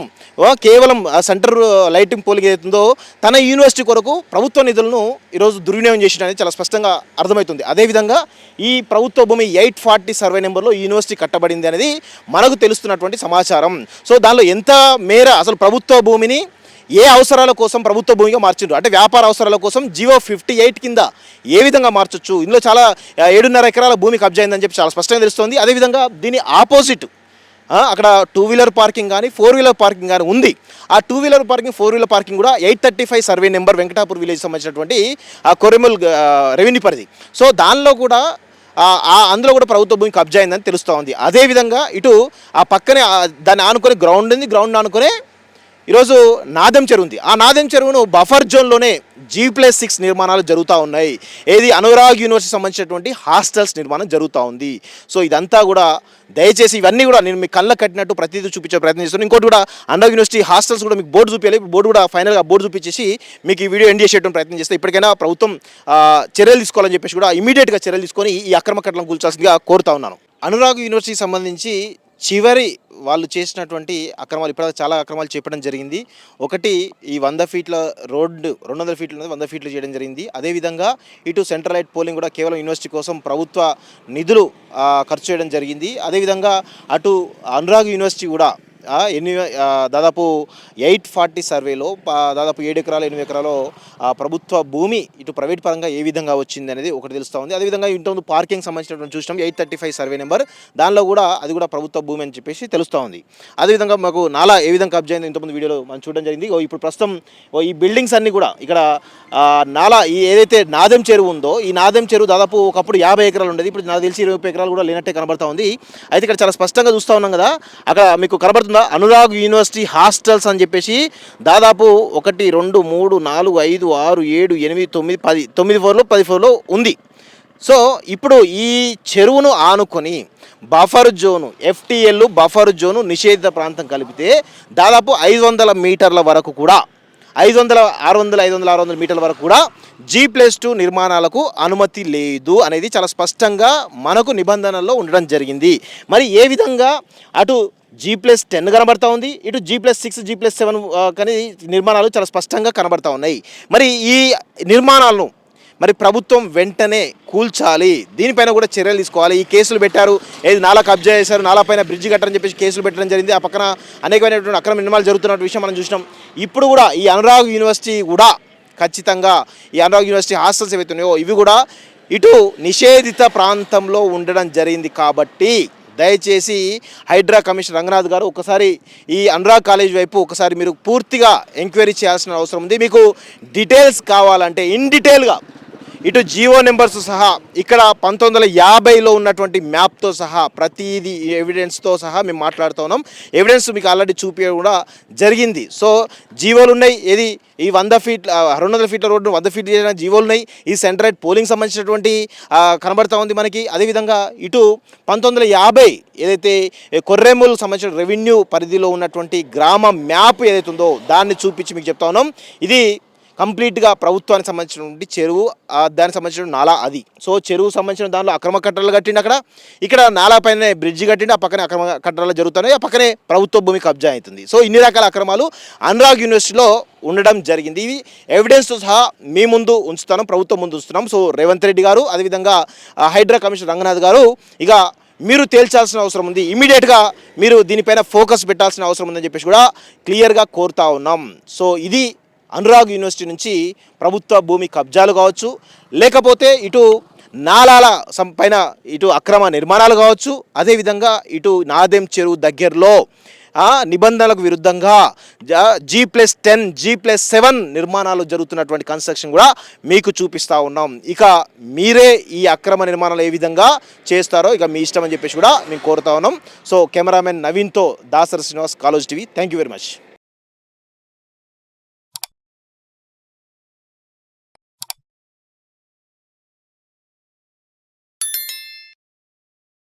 కేవలం సెంటర్ లైటింగ్ పోలింగ్ ఏదైతుందో తన యూనివర్సిటీ కొరకు ప్రభుత్వ నిధులను ఈరోజు దుర్వినియోగం చేసినది చాలా స్పష్టంగా అర్థమవుతుంది. అదేవిధంగా ఈ ప్రభుత్వ భూమి 840 సర్వే నెంబర్లో యూనివర్సిటీ కట్టబడింది అనేది మనకు తెలుస్తున్నటువంటి సమాచారం. సో దానిలో ఎంత మేర అసలు ప్రభుత్వ భూమిని ఏ అవసరాల కోసం ప్రభుత్వ భూమిగా మార్చిండ్రు అంటే వ్యాపార అవసరాల కోసం జీవో 58 కింద ఏ విధంగా మార్చొచ్చు, ఇందులో చాలా 7.5 ఎకరాల భూమి కబ్జా అయిందని చెప్పి చాలా స్పష్టంగా తెలుస్తుంది. అదేవిధంగా దీని ఆపోజిట్ అక్కడ 2 వీలర్ పార్కింగ్ కానీ 4 వీలర్ పార్కింగ్ కానీ ఉంది. ఆ 2 వీలర్ పార్కింగ్ 4 వీలర్ పార్కింగ్ కూడా 835 సర్వే నెంబర్ వెంకటాపూర్ విలేజ్ సంబంధించినటువంటి కొరెముల్ రెవెన్యూ పరిధి. సో దానిలో కూడా అందులో కూడా ప్రభుత్వ భూమి కబ్జా అయిందని తెలుస్తూ ఉంది. అదేవిధంగా ఇటు ఆ పక్కనే దాన్ని ఆనుకొని గ్రౌండ్ ఉంది, గ్రౌండ్ ఆనుకునే ఈరోజు నాదెం చెరువు ఉంది. ఆ నాదెం చెరువును బఫర్ జోన్లోనే G+6 నిర్మాణాలు జరుగుతూ ఉన్నాయి. ఏది అనురాగ్ యూనివర్సిటీ సంబంధించినటువంటి హాస్టల్స్ నిర్మాణం జరుగుతూ ఉంది. సో ఇదంతా కూడా దయచేసి ఇవన్నీ కూడా నేను మీకు కళ్ళ కట్టినట్టు ప్రతిదీ చూపించే ప్రయత్నం చేస్తున్నాను. ఇంకోటి కూడా అనురాగ్ యూనివర్సిటీ హాస్టల్స్ కూడా మీకు బోర్డు చూపించాలి. బోర్డు కూడా ఫైనల్గా బోర్డు చూపించేసి మీకు ఈ వీడియో ఎండ్ చేసేయడం ప్రయత్నం చేస్తే ఇప్పటికైనా ప్రభుత్వం చర్యలు తీసుకోవాలని చెప్పేసి కూడా ఇమీడియట్గా చర్యలు తీసుకొని ఈ అక్రమ కట్టలను కూల్చాల్సిందిగా కోరుతా ఉన్నాను. అనురాగ్ యూనివర్సిటీకి సంబంధించి చివరి వాళ్ళు చేసినటువంటి అక్రమాలు ఇప్పుడు చాలా అక్రమాలు చెప్పడం జరిగింది. ఒకటి ఈ 100 ఫీట్ల రోడ్డు 200 ఫీట్లు 100 ఫీట్లు చేయడం జరిగింది. అదేవిధంగా ఇటు సెంట్రల్ లైట్ పోలింగ్ కూడా కేవలం యూనివర్సిటీ కోసం ప్రభుత్వ నిధులు ఖర్చు చేయడం జరిగింది. అదేవిధంగా అటు అనురాగ్ యూనివర్సిటీ కూడా దాదాపు 840 సర్వేలో దాదాపు 7 ఎకరాలు 8 ఎకరాలు ప్రభుత్వ భూమి ఇటు ప్రైవేట్ పరంగా ఏ విధంగా వచ్చింది అనేది ఒకటి తెలుస్తూ ఉంది. అదేవిధంగా ఇంతకుముందు పార్కింగ్ సంబంధించినటువంటి చూసినాం 835 సర్వే నెంబర్, దానిలో కూడా అది కూడా ప్రభుత్వ భూమి అని చెప్పేసి తెలుస్తూ ఉంది. అదేవిధంగా మాకు నాలా ఏ విధంగా కబ్జా అయింది ఇంతకుముందు వీడియోలో మనం చూడడం జరిగింది. ఇప్పుడు ప్రస్తుతం ఈ బిల్డింగ్స్ అన్నీ కూడా ఇక్కడ నాలా ఈ ఏదైతే నాదెం చెరువు ఉందో ఈ నాదెం చెరువు దాదాపు ఒకప్పుడు 50 ఎకరాలు ఉండేది, ఇప్పుడు నాకు తెలిసి 20 ఎకరాలు కూడా లేనట్టే కనబడతా ఉంది. అయితే ఇక్కడ చాలా స్పష్టంగా చూస్తూ ఉన్నాం కదా, అక్కడ మీకు కనబడుతుందా అనురాగ్ యూనివర్సిటీ హాస్టల్స్ అని చెప్పేసి దాదాపు 1 2 3 4 5 6 7 8 9 10 9 ఫ్లోర్లు 10 ఫ్లోర్లు ఉంది. సో ఇప్పుడు ఈ చెరువును ఆనుకొని buffer zone FTL buffer zone నిషేధిత ప్రాంతం కలిపితే దాదాపు 500 మీటర్ల వరకు కూడా 500 మీటర్ల వరకు కూడా G+2 నిర్మాణాలకు అనుమతి లేదు అనేది చాలా స్పష్టంగా మనకు నిబంధనల్లో ఉండడం జరిగింది. మరి ఏ విధంగా అటు G+10 కనబడతా ఉంది, ఇటు G+6 G+7 కానీ నిర్మాణాలు చాలా స్పష్టంగా కనబడతా ఉన్నాయి. మరి ఈ నిర్మాణాలను మరి ప్రభుత్వం వెంటనే కూల్చాలి, దీనిపైన కూడా చర్యలు తీసుకోవాలి. ఈ కేసులు పెట్టారు, ఏది నాలా కబ్జా చేశారు, నాలా పైన బ్రిడ్జ్ కట్టారని చెప్పేసి కేసులు పెట్టడం జరిగింది. ఆ పక్కన అనేకమైనటువంటి అక్రమ నిర్మాణాలు జరుగుతున్న విషయం మనం చూసినాం. ఇప్పుడు కూడా ఈ అనురాగ్ యూనివర్సిటీ కూడా ఖచ్చితంగా ఈ అనురాగ్ యూనివర్సిటీ హాస్టల్స్ ఏవైతే ఉన్నాయో ఇవి కూడా ఇటు నిషేధిత ప్రాంతంలో ఉండడం జరిగింది. కాబట్టి దయచేసి హైడ్రా కమిషనర్ రంగనాథ్ గారు ఒకసారి ఈ అనురాగ్ కాలేజ్ వైపు ఒకసారి మీరు పూర్తిగా ఎంక్వైరీ చేయాల్సిన అవసరం ఉంది. మీకు డీటెయిల్స్ కావాలంటే ఇన్ డీటెయిల్గా ఇటు జియో నెంబర్స్ సహా ఇక్కడ 1950లో ఉన్నటువంటి మ్యాప్తో సహా ప్రతిదీ ఎవిడెన్స్తో సహా మేము మాట్లాడుతూ ఉన్నాం. ఎవిడెన్స్ మీకు ఆల్రెడీ చూపించడం కూడా జరిగింది. సో జీవోలు ఉన్నాయి, ఏది ఈ 100 ఫీట్ల 200 ఫీట్ల రోడ్డు 100 ఫీట్ చేసిన జీవోలు ఉన్నాయి. ఈ సెంట్రైట్ పోలింగ్ సంబంధించినటువంటి కనబడతా ఉంది మనకి. అదేవిధంగా ఇటు 1950 ఏదైతే కొర్రెముల్ సంబంధించిన రెవెన్యూ పరిధిలో ఉన్నటువంటి గ్రామ మ్యాప్ ఏదైతే ఉందో దాన్ని చూపించి మీకు చెప్తా ఉన్నాం. ఇది కంప్లీట్గా ప్రభుత్వానికి సంబంధించినటువంటి చెరువు, దానికి సంబంధించిన నాలా అది. సో చెరువు సంబంధించిన దానిలో అక్రమ కట్టడాలు కట్టిండి, ఇక్కడ నాలా పైన బ్రిడ్జి కట్టిండి, ఆ పక్కనే అక్రమ కట్టడాలు జరుగుతున్నాయి, ఆ పక్కనే ప్రభుత్వ భూమి కబ్జా అవుతుంది. సో ఇన్ని రకాల అక్రమాలు అనురాగ్ యూనివర్సిటీలో ఉండడం జరిగింది. ఇవి ఎవిడెన్స్తో సహా మీ ముందు ఉంచుతాను, ప్రభుత్వం ముందు ఉంచుతున్నాం. సో రేవంత్ రెడ్డి గారు అదేవిధంగా హైడ్రా కమిషనర్ రంగనాథ్ గారు ఇక మీరు తేల్చాల్సిన అవసరం ఉంది, ఇమీడియట్గా మీరు దీనిపైన ఫోకస్ పెట్టాల్సిన అవసరం ఉందని చెప్పేసి కూడా క్లియర్గా కోరుతా ఉన్నాం. సో ఇది అనురాగ్ యూనివర్సిటీ నుంచి ప్రభుత్వ భూమి కబ్జాలు కావచ్చు, లేకపోతే ఇటు నాలాల పైన ఇటు అక్రమ నిర్మాణాలు కావచ్చు, అదేవిధంగా ఇటు నాదెం చెరువు దగ్గరలో నిబంధనలకు విరుద్ధంగా G+10 G+7 నిర్మాణాలు జరుగుతున్నటువంటి కన్స్ట్రక్షన్ కూడా మీకు చూపిస్తూ ఉన్నాం. ఇక మీరే ఈ అక్రమ నిర్మాణాలు ఏ విధంగా చేస్తారో ఇక మీ ఇష్టం అని చెప్పేసి కూడా మేము కోరుతా ఉన్నాం. సో కెమెరామెన్ నవీన్తో Dasari Srinivas, college TV. Thank you very much.